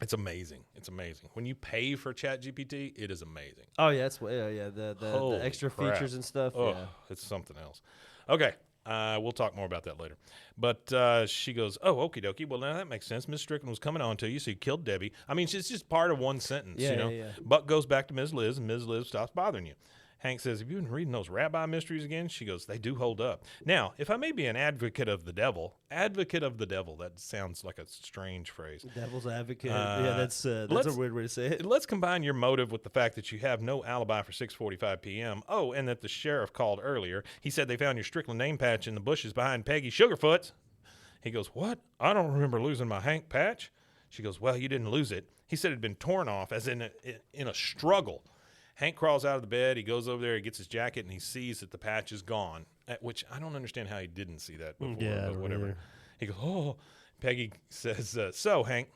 It's amazing. It's amazing. When you pay for ChatGPT, it is amazing. Oh, yeah. The extra features and stuff. Oh, it's something else. Okay. We'll talk more about that later. But she goes, oh, okie dokie. Well, now that makes sense. Miss Strickland was coming on to you, so you killed Debbie. I mean, it's just part of one sentence, Yeah. Buck goes back to Ms. Liz, and Ms. Liz stops bothering you. Hank says, have you been reading those rabbi mysteries again? She goes, they do hold up. Now, if I may be an advocate of the devil, that sounds like a strange phrase. Devil's advocate. Yeah, that's a weird way to say it. Let's combine your motive with the fact that you have no alibi for 6:45 p.m. Oh, and that the sheriff called earlier. He said they found your Strickland name patch in the bushes behind Peggy Sugarfoot's. He goes, what? I don't remember losing my Hank patch. She goes, well, you didn't lose it. He said it had been torn off, as in a struggle. Hank crawls out of the bed. He goes over there. He gets his jacket, and he sees that the patch is gone, which I don't understand how he didn't see that before, but whatever. Really. He goes, oh. Peggy says, so, Hank,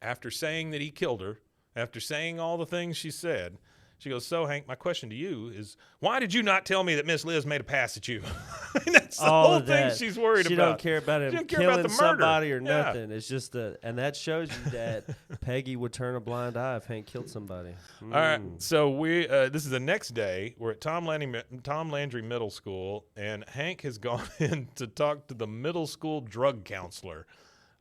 after saying that he killed her, after saying all the things she said, she goes, so, Hank, my question to you is, why did you not tell me that Miss Liz made a pass at you? That's the whole thing she's worried about. She don't care about him killing somebody or nothing. It's just and that shows you that Peggy would turn a blind eye if Hank killed somebody. All right, so this is the next day. We're at Tom Landry Middle School, and Hank has gone in to talk to the middle school drug counselor.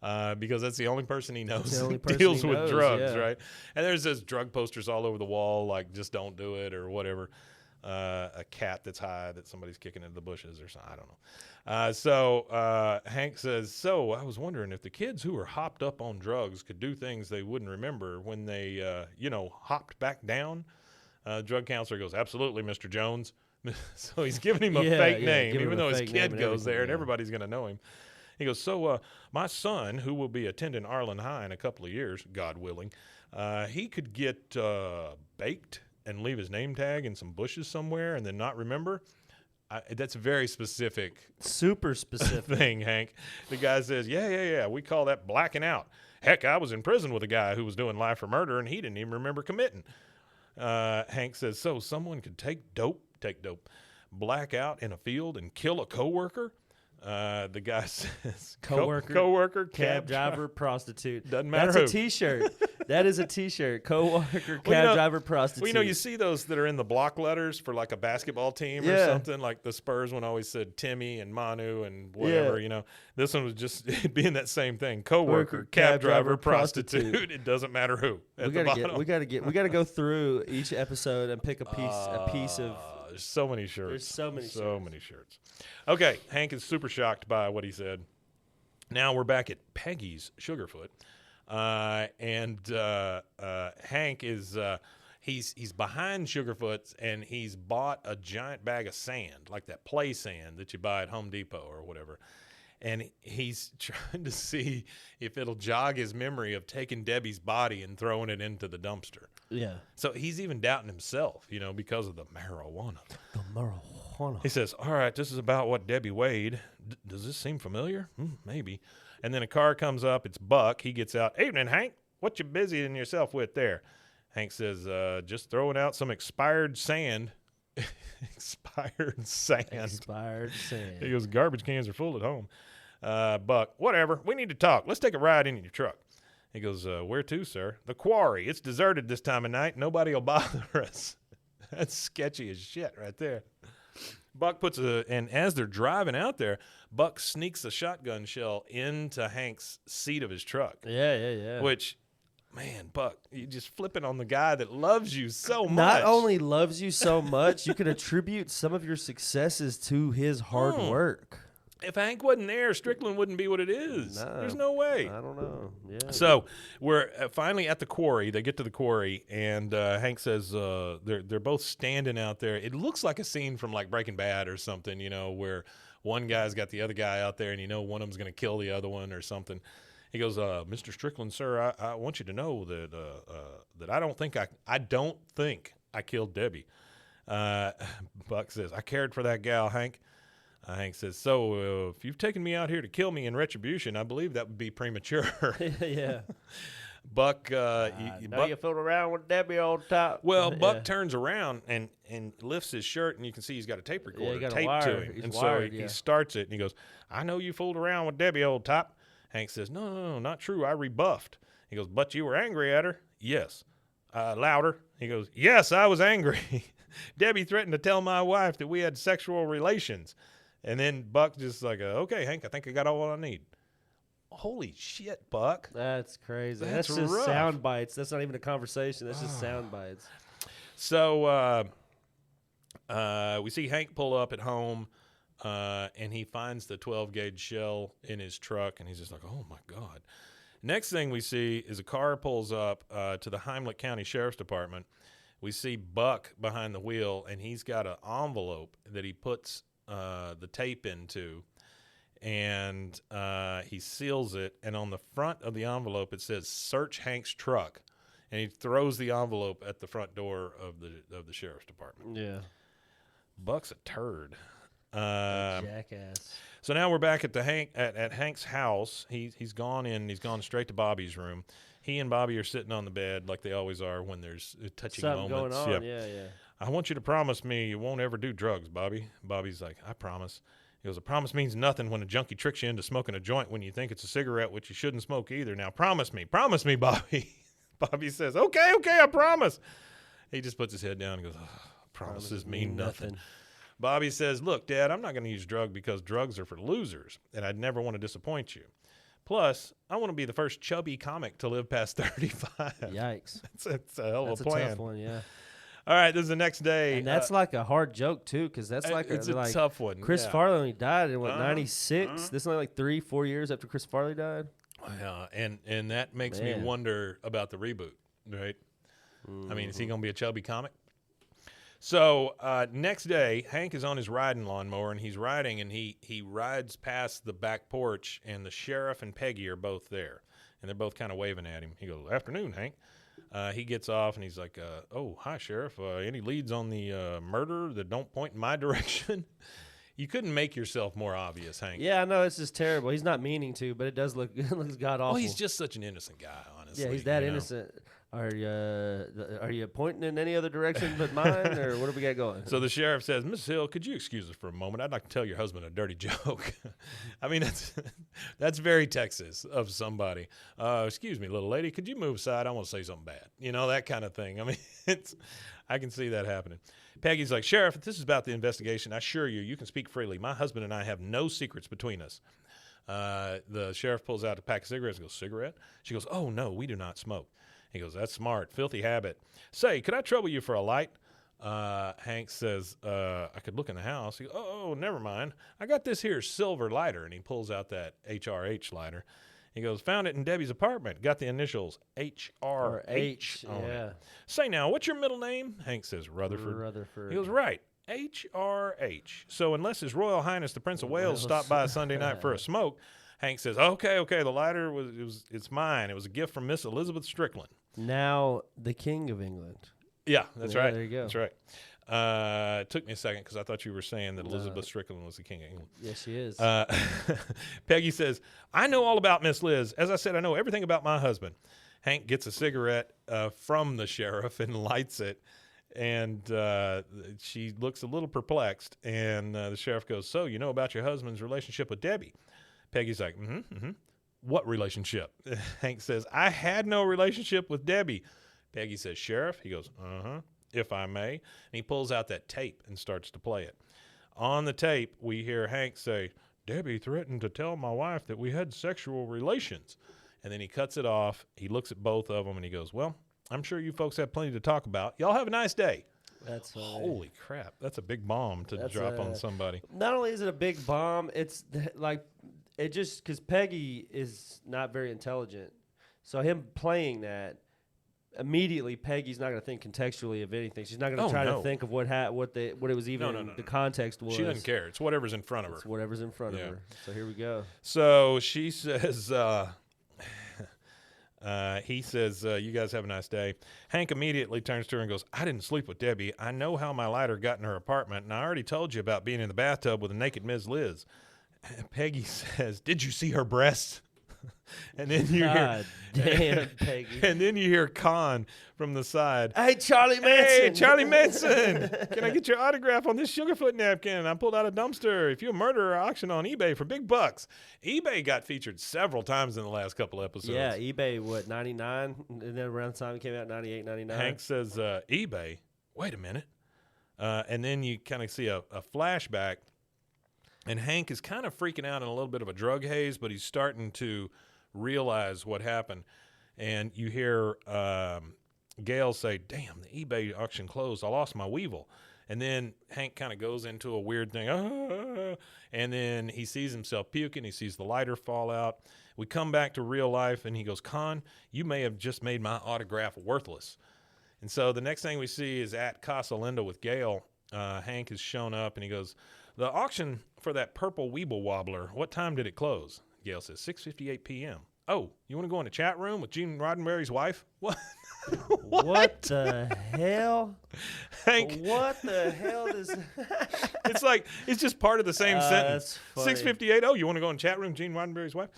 Because that's the only person he knows that deals with drugs, right? And there's those drug posters all over the wall, like just don't do it or whatever. A cat that's high that somebody's kicking into the bushes or something. I don't know. So Hank says, so I was wondering if the kids who were hopped up on drugs could do things they wouldn't remember when they, hopped back down. Drug counselor goes, absolutely, Mr. Jones. So he's giving him a fake name, even though his kid goes there and everybody's going to know him. He goes, so my son, who will be attending Arlen High in a couple of years, God willing, he could get baked and leave his name tag in some bushes somewhere and then not remember. That's a very specific. Super specific. Thing, Hank. The guy says, yeah. We call that blacking out. Heck, I was in prison with a guy who was doing life for murder, and he didn't even remember committing. Hank says, so someone could take dope, black out in a field and kill a coworker? The guy says coworker, cab driver, prostitute. Doesn't matter. That's a T-shirt. That is a T-shirt. Coworker, cab driver, prostitute. Well, you see those that are in the block letters for like a basketball team or something. Like the Spurs one always said Timmy and Manu and whatever. This one was just being that same thing. Coworker, cab driver, prostitute. It doesn't matter who. We gotta go through each episode and pick a piece of. There's so many shirts. There's so many shirts. Okay, Hank is super shocked by what he said. Now we're back at Peggy's Sugarfoot, and Hank is he's behind Sugarfoot's, and he's bought a giant bag of sand, like that play sand that you buy at Home Depot or whatever. And he's trying to see if it'll jog his memory of taking Debbie's body and throwing it into the dumpster. Yeah. So he's even doubting himself, because of the marijuana. The marijuana. He says, all right, this is about what Debbie weighed. Does this seem familiar? Maybe. And then a car comes up. It's Buck. He gets out. Evening, Hank. What you busying yourself with there? Hank says, just throwing out some expired sand. Expired sand. He goes, garbage cans are full at home. Buck, whatever. We need to talk. Let's take a ride in your truck. He goes, where to, sir? The quarry. It's deserted this time of night. Nobody will bother us. That's sketchy as shit right there. Buck and as they're driving out there, Buck sneaks a shotgun shell into Hank's seat of his truck. Yeah. Which, man, Buck, you're just flipping on the guy that loves you so much. Not only loves you so much, you can attribute some of your successes to his hard work. If Hank wasn't there, Strickland wouldn't be what it is. No, there's no way. I don't know. Yeah. So we're finally at the quarry. They get to the quarry, and Hank says they're both standing out there. It looks like a scene from like Breaking Bad or something, where one guy's got the other guy out there, and one of them's going to kill the other one or something. He goes, Mr. Strickland, sir, I want you to know that that I don't think I killed Debbie. Buck says, I cared for that gal, Hank. Hank says, so if you've taken me out here to kill me in retribution, I believe that would be premature. Yeah. Buck, you fooled around with Debbie on top. Well, Buck turns around and lifts his shirt, and you can see he's got a tape recorder taped to him. And so he starts it, and he goes, I know you fooled around with Debbie, old top. Hank says, no, not true. I rebuffed. He goes, but you were angry at her? Yes. Louder. He goes, yes, I was angry. Debbie threatened to tell my wife that we had sexual relations. And then Buck just like, okay, Hank, I think I got all I need. Holy shit, Buck. That's crazy. That's just rough. Sound bites. That's not even a conversation. That's just sound bites. So We see Hank pull up at home, and he finds the 12-gauge shell in his truck, and he's just like, oh, my God. Next thing we see is a car pulls up to the Heimlich County Sheriff's Department. We see Buck behind the wheel, and he's got an envelope that he puts the tape into, and he seals it. And on the front of the envelope, it says, "Search Hank's truck." And he throws the envelope at the front door of the Sheriff's Department. Yeah. Buck's a turd. Jackass. So now we're back at at Hank's house. He's gone in. He's gone straight to Bobby's room. He and Bobby are sitting on the bed like they always are when there's touching Something moments. going on. Yep. Yeah. I want you to promise me you won't ever do drugs, Bobby. Bobby's like, I promise. He goes, a promise means nothing when a junkie tricks you into smoking a joint when you think it's a cigarette, which you shouldn't smoke either. Now promise me, Bobby. Bobby says, okay, I promise. He just puts his head down and goes, promises mean nothing. Bobby says, look, Dad, I'm not going to use drugs because drugs are for losers, and I'd never want to disappoint you. Plus, I want to be the first chubby comic to live past 35. Yikes. That's a hell of a plan. That's a tough one, yeah. All right, this is the next day. And that's like a hard joke, too, because that's like it's a tough one. Chris Farley only died in, 96? This is only like 3-4 years after Chris Farley died? Yeah, and that makes me wonder about the reboot, right? Mm-hmm. I mean, is he going to be a chubby comic? So next day, Hank is on his riding lawnmower, and he's riding, and he rides past the back porch, and the sheriff and Peggy are both there, and they're both kind of waving at him. He goes, afternoon, Hank. He gets off, and he's like, oh, hi, Sheriff. Any leads on the murder that don't point in my direction? You couldn't make yourself more obvious, Hank. Yeah, I know. It's just terrible. He's not meaning to, but it does look god-awful. Well, he's just such an innocent guy, honestly. Yeah, he's that innocent. Are you pointing in any other direction but mine, or what do we got going? So the sheriff says, Mrs. Hill, could you excuse us for a moment? I'd like to tell your husband a dirty joke. I mean, that's very Texas of somebody. Excuse me, little lady, could you move aside? I want to say something bad. You know, that kind of thing. I mean, I can see that happening. Peggy's like, Sheriff, if this is about the investigation, I assure you, you can speak freely. My husband and I have no secrets between us. The sheriff pulls out a pack of cigarettes and goes, cigarette? She goes, oh, no, we do not smoke. He goes, that's smart. Filthy habit. Say, could I trouble you for a light? Hank says, I could look in the house. He goes, oh, never mind. I got this here silver lighter. And he pulls out that HRH lighter. He goes, found it in Debbie's apartment. Got the initials HRH on it. Say now, what's your middle name? Hank says, Rutherford. He goes, right. HRH. So unless His Royal Highness the Prince of Wales stopped by Sunday night for a smoke, Hank says, okay, the lighter it's mine. It was a gift from Miss Elizabeth Strickland. Now the King of England. Yeah, that's right. There you go. That's right. It took me a second because I thought you were saying that Elizabeth Strickland was the King of England. Yes, she is. Peggy says, I know all about Miss Liz. As I said, I know everything about my husband. Hank gets a cigarette from the sheriff and lights it. And she looks a little perplexed. And the sheriff goes, so you know about your husband's relationship with Debbie? Peggy's like, What relationship? Hank says, I had no relationship with Debbie. Peggy says, Sheriff? He goes, if I may. And he pulls out that tape and starts to play it. On the tape, we hear Hank say, Debbie threatened to tell my wife that we had sexual relations. And then he cuts it off. He looks at both of them and he goes, well, I'm sure you folks have plenty to talk about. Y'all have a nice day. That's funny. Holy crap. That's a big bomb to drop on somebody. Not only is it a big bomb, it's like, it just, because Peggy is not very intelligent. So him playing that, immediately Peggy's not going to think contextually of anything. She's not going to try to think of what it was even the context was. She doesn't care. It's whatever's in front of her. It's whatever's in front of her. So here we go. So she says, he says, you guys have a nice day. Hank immediately turns to her and goes, I didn't sleep with Debbie. I know how my lighter got in her apartment, and I already told you about being in the bathtub with a naked Ms. Liz. Peggy says, did you see her breasts? And then you hear, damn, Peggy. And then you hear Con from the side. Hey, Charlie Manson. Hey, Charlie Manson. Can I get your autograph on this Sugarfoot napkin? I pulled out a dumpster. If you're a murderer, auction on eBay for big bucks. eBay got featured several times in the last couple episodes. Yeah, eBay, 99? And then around the time it came out, 98, 99. Hank says, eBay? Wait a minute. And then you kind of see a flashback. And Hank is kind of freaking out in a little bit of a drug haze, but he's starting to realize what happened. And you hear Gail say, damn, the eBay auction closed. I lost my Weevil. And then Hank kind of goes into a weird thing, and then he sees himself puking. He sees the lighter fall out. We come back to real life, and he goes, Con, you may have just made my autograph worthless. And so the next thing we see is at Casa Linda with Gail. Hank has shown up, and he goes, the auction for that purple Weeble Wobbler, what time did it close? Gail says, 6:58 p.m. Oh, you want to go in the chat room with Gene Roddenberry's wife? What? What the hell? Hank. What the hell does? It's like it's just part of the same sentence. That's 6:58. Oh, you want to go in the chat room, Gene Roddenberry's wife?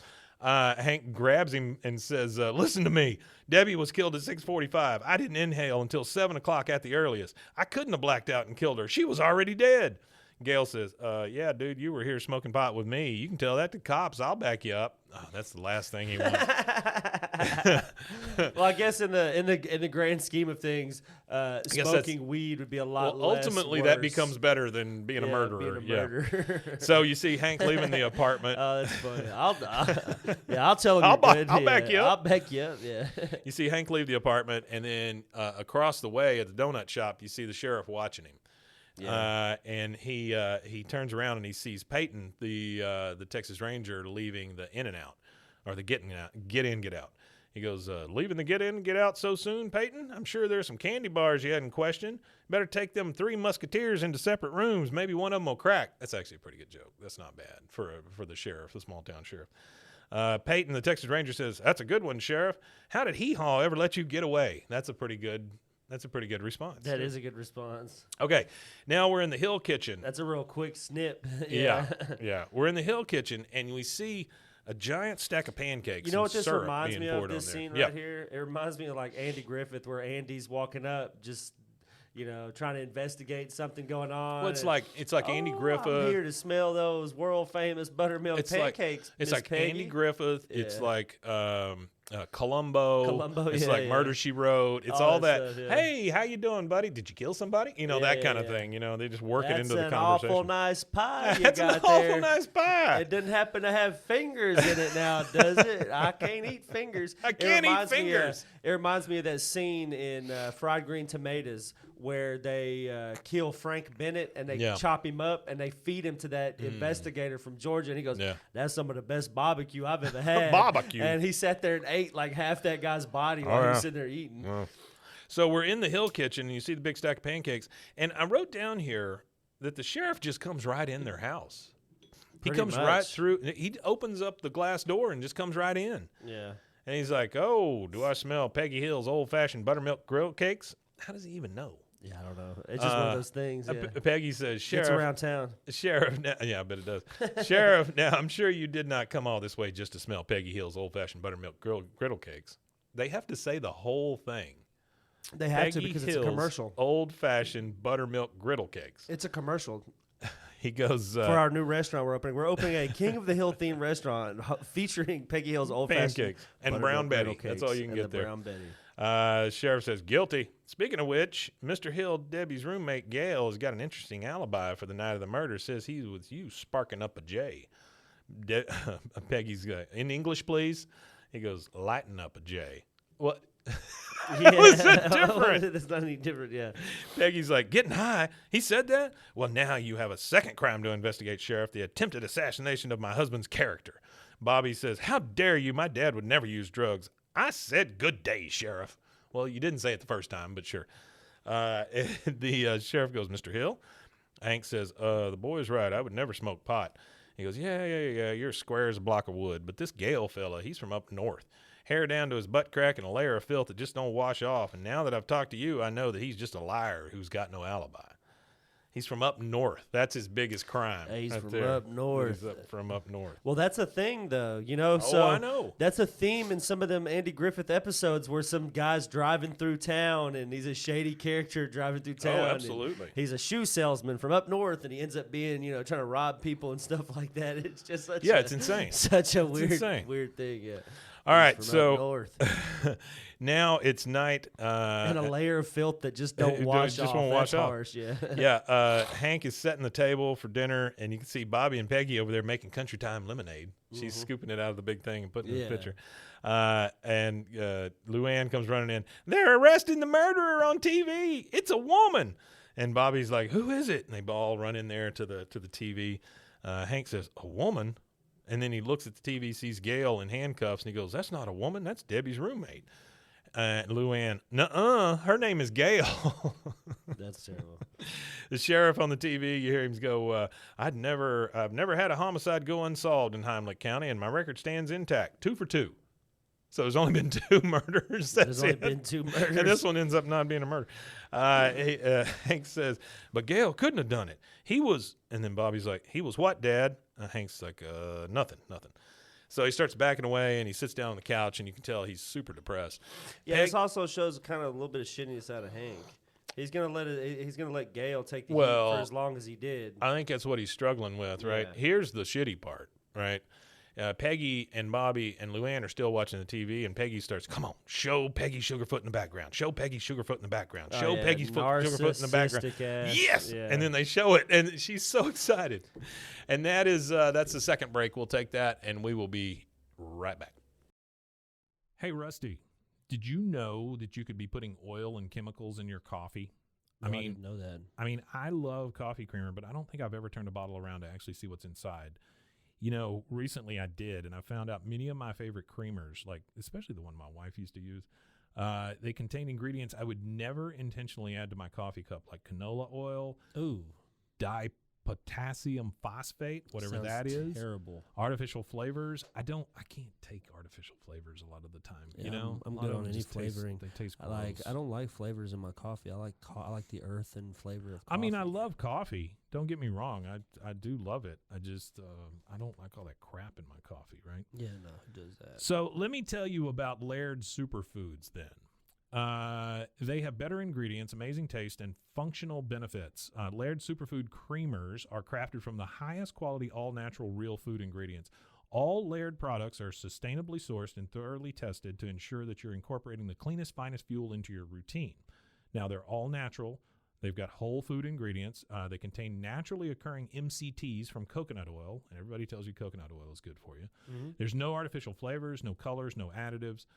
Hank grabs him and says, "Listen to me. Debbie was killed at 6:45. I didn't inhale until 7 o'clock at the earliest. I couldn't have blacked out and killed her. She was already dead." Gail says, yeah, dude, you were here smoking pot with me. You can tell that to cops. I'll back you up. Oh, that's the last thing he wants. Well, I guess in the grand scheme of things, smoking weed would be a lot less ultimately, worse. that becomes better than being a murderer. Being a murderer. Yeah. So you see Hank leaving the apartment. Oh, that's funny. I'll tell him I'll you're good. back you up. I'll back you up, yeah. You see Hank leave the apartment, and then across the way at the donut shop, you see the sheriff watching him. Yeah. And he turns around and he sees Peyton, the Texas Ranger, leaving the in and out, or the get in, get out. He goes, leaving the get in, get out so soon, Peyton? I'm sure there's some candy bars you hadn't questioned. Better take them 3 musketeers into separate rooms. Maybe one of them will crack. That's actually a pretty good joke. That's not bad for the sheriff, the small town sheriff. Peyton, the Texas Ranger, says, that's a good one, Sheriff. How did Hee-Haw ever let you get away? That's a pretty good response. That is a good response. Okay, now we're in the Hill Kitchen. That's a real quick snip. Yeah. We're in the Hill Kitchen, and we see a giant stack of pancakes. You know what this syrup reminds me of, this scene right here? It reminds me of like Andy Griffith, where Andy's walking up just, trying to investigate something going on. Well, it's like Andy Griffith. I'm here to smell those world-famous buttermilk pancakes. It's like Peggy. Andy Griffith. Yeah. It's like Columbo. It's like Murder, She Wrote. It's all that. Stuff, Hey, how you doing, buddy? Did you kill somebody? That kind of thing. They just work it into the conversation. That's an awful nice pie you That's got an there. awful nice pie. It doesn't happen to have fingers in it now, does it? I can't eat fingers. I can't eat fingers. It reminds me of that scene in Fried Green Tomatoes where they kill Frank Bennett and they chop him up and they feed him to that investigator from Georgia. And he goes, that's some of the best barbecue I've ever had. Barbecue. And he sat there and ate like half that guy's body while he was sitting there eating. So we're in the Hill Kitchen, and you see the big stack of pancakes. And I wrote down here that the sheriff just comes right in their house. He comes right through. He opens up the glass door and just comes right in. Yeah. And he's like, oh, do I smell Peggy Hill's old-fashioned buttermilk grill cakes? How does he even know? Yeah, I don't know. It's just one of those things. Yeah. Peggy says, Sheriff. It's around town. Sheriff. Yeah, I bet it does. Sheriff, now I'm sure you did not come all this way just to smell Peggy Hill's old-fashioned buttermilk griddle cakes. They have to say the whole thing. They have Peggy to because Hill's it's a commercial. Old-fashioned buttermilk griddle cakes. It's a commercial. He goes for our new restaurant we're opening. We're opening a King of the Hill themed restaurant featuring Peggy Hill's old-fashioned pancakes and Brown Betty. That's all you can get there. Brown Betty. Sheriff says guilty. Speaking of which, Mr. Hill, Debbie's roommate Gail, has got an interesting alibi for the night of the murder. Says he was with you sparking up a J. Peggy's in English, please. He goes, lighten up a J. What? How is that different? That's not any different, yeah. Peggy's like, getting high? He said that? Well, now you have a second crime to investigate, Sheriff, the attempted assassination of my husband's character. Bobby says, how dare you? My dad would never use drugs. I said good day, Sheriff. Well, you didn't say it the first time, but sure. The sheriff goes, Mr. Hill? Hank says, the boy's right. I would never smoke pot. He goes, yeah, you're square as a block of wood. But this Gale fella, he's from up north. Hair down to his butt crack and a layer of filth that just don't wash off. And now that I've talked to you, I know that he's just a liar who's got no alibi. He's from up north. That's his biggest crime. He's from up north. From up north. Well, that's a thing, though. So I know. That's a theme in some of them Andy Griffith episodes where some guy's driving through town, and he's a shady character driving through town. Oh, absolutely. He's a shoe salesman from up north, and he ends up being, trying to rob people and stuff like that. It's just such it's insane. Such a weird thing, yeah. All right, so now it's night. And a layer of filth that just don't wash off. Won't wash off. Harsh, yeah. Yeah, Hank is setting the table for dinner, and you can see Bobby and Peggy over there making Country Time lemonade. She's scooping it out of the big thing and putting it in the pitcher. And Luann comes running in. They're arresting the murderer on TV. It's a woman. And Bobby's like, who is it? And they all run in there to the TV. Hank says, a woman? And then he looks at the TV, sees Gail in handcuffs, and he goes, that's not a woman. That's Debbie's roommate. Luann, nuh-uh, her name is Gail. That's terrible. The sheriff on the TV, you hear him go, I've never had a homicide go unsolved in Heimlich County, and my record stands intact, 2 for 2. So there's only been 2 murders. There's only been 2 murders. And this one ends up not being a murder. Hank says, but Gail couldn't have done it. He was, and then Bobby's like, he was what, Dad? Hank's like, nothing. So he starts backing away, and he sits down on the couch, and you can tell he's super depressed. Yeah, this also shows kind of a little bit of shittiness out of Hank. He's gonna let Gail take the heat for as long as he did. I think that's what he's struggling with, right? Yeah. Here's the shitty part, right? Peggy and Bobby and Luann are still watching the TV, and Peggy starts, come on, show Peggy Sugarfoot in the background. Show Peggy Sugarfoot in the background. Show Peggy Sugarfoot in the background. Yes! Yeah. And then they show it, and she's so excited. And that's the second break. We'll take that, and we will be right back. Hey, Rusty, did you know that you could be putting oil and chemicals in your coffee? No, I didn't know that. I mean, I love coffee creamer, but I don't think I've ever turned a bottle around to actually see what's inside. You know, recently I did, and I found out many of my favorite creamers, like especially the one my wife used to use, they contain ingredients I would never intentionally add to my coffee cup, like canola oil, dipotassium phosphate, whatever Sounds that is. Terrible. Artificial flavors. I can't take artificial flavors a lot of the time. Yeah, you know, I'm good on any flavoring. They taste gross. I don't like flavors in my coffee. I like the earth and flavor of coffee. I mean, I love coffee. Don't get me wrong. I do love it. I just I don't like all that crap in my coffee, right? Yeah, no, it does that. So let me tell you about Laird Superfoods then. They have better ingredients, amazing taste, and functional benefits. Laird Superfood creamers are crafted from the highest quality, all-natural, real food ingredients. All Laird products are sustainably sourced and thoroughly tested to ensure that you're incorporating the cleanest, finest fuel into your routine. Now, they're all natural. They've got whole food ingredients. They contain naturally occurring MCTs from coconut oil, and everybody tells you coconut oil is good for you. Mm-hmm. There's no artificial flavors, no colors, no additives,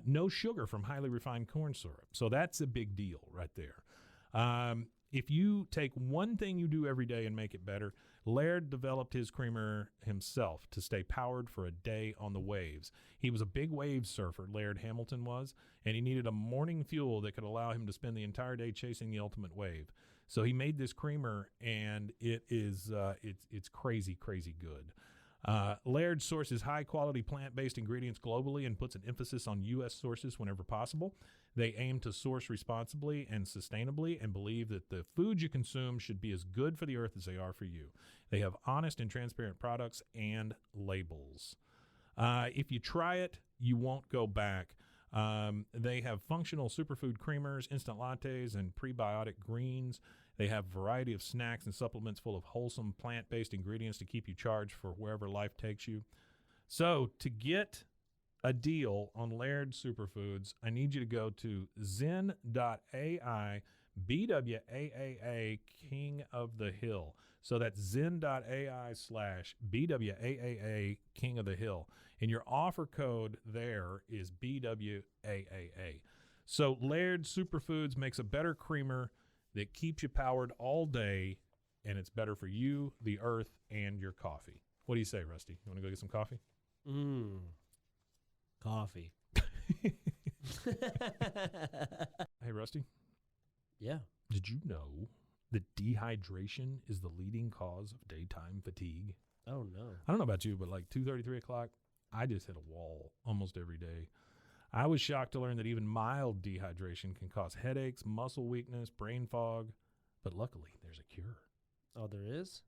no sugar from highly refined corn syrup. So that's a big deal right there. If you take one thing you do every day and make it better, Laird developed his creamer himself to stay powered for a day on the waves. He was a big wave surfer, Laird Hamilton was, and he needed a morning fuel that could allow him to spend the entire day chasing the ultimate wave. So he made this creamer, and it is it's crazy, crazy good. Laird sources high-quality plant-based ingredients globally and puts an emphasis on U.S. sources whenever possible. They aim to source responsibly and sustainably and believe that the food you consume should be as good for the earth as they are for you. They have honest and transparent products and labels. If you try it, you won't go back. They have functional superfood creamers, instant lattes, and prebiotic greens. They have a variety of snacks and supplements full of wholesome plant-based ingredients to keep you charged for wherever life takes you. So to get a deal on Laird Superfoods, I need you to go to zen.ai, BWAAA, King of the Hill. So that's zen.ai/BWAAA, King of the Hill. And your offer code there is BWAAA. So Laird Superfoods makes a better creamer that keeps you powered all day, and it's better for you, the earth, and your coffee. What do you say, Rusty? You want to go get some coffee? Coffee. Hey, Rusty? Yeah. Did you know that dehydration is the leading cause of daytime fatigue? Oh, no. I don't know about you, but like 2:30, 3 o'clock, I just hit a wall almost every day. I was shocked to learn that even mild dehydration can cause headaches, muscle weakness, brain fog, but luckily there's a cure. Oh, there is?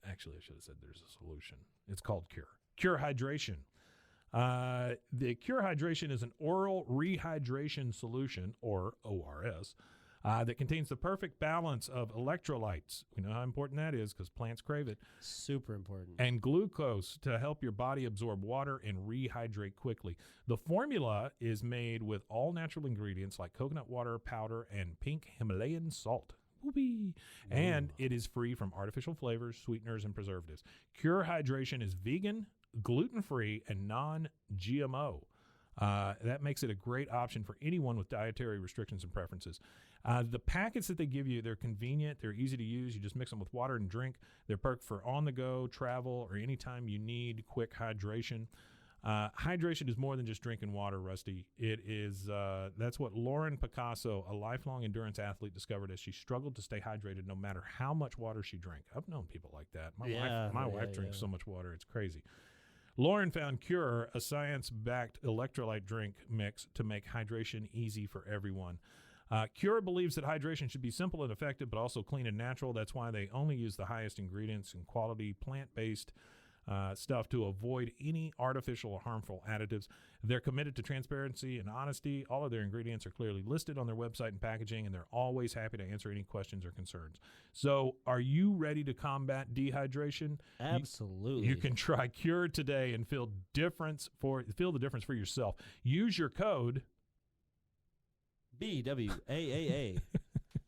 Actually, I should have said there's a solution. It's called Cure. Cure Hydration. The Cure Hydration is an oral rehydration solution, or ORS, that contains the perfect balance of electrolytes. We know how important that is because plants crave it. Super important. And glucose to help your body absorb water and rehydrate quickly. The formula is made with all natural ingredients like coconut water, powder, and pink Himalayan salt. Whoopee. And it is free from artificial flavors, sweeteners, and preservatives. Cure Hydration is vegan, gluten-free, and non-GMO. That makes it a great option for anyone with dietary restrictions and preferences. The packets that they give you, they're convenient. They're easy to use. You just mix them with water and drink. They're perfect for on-the-go, travel, or anytime you need quick hydration. Hydration is more than just drinking water, Rusty. It is, that's what Lauren Picasso, a lifelong endurance athlete, discovered as she struggled to stay hydrated no matter how much water she drank. I've known people like that. My wife drinks so much water, it's crazy. Lauren found Cure, a science-backed electrolyte drink mix to make hydration easy for everyone. Cure believes that hydration should be simple and effective, but also clean and natural. That's why they only use the highest ingredients and quality plant-based stuff to avoid any artificial or harmful additives. They're committed to transparency and honesty. All of their ingredients are clearly listed on their website and packaging, and they're always happy to answer any questions or concerns. So are you ready to combat dehydration? Absolutely. You can try Cure today and feel the difference for yourself. Use your code BWAAA.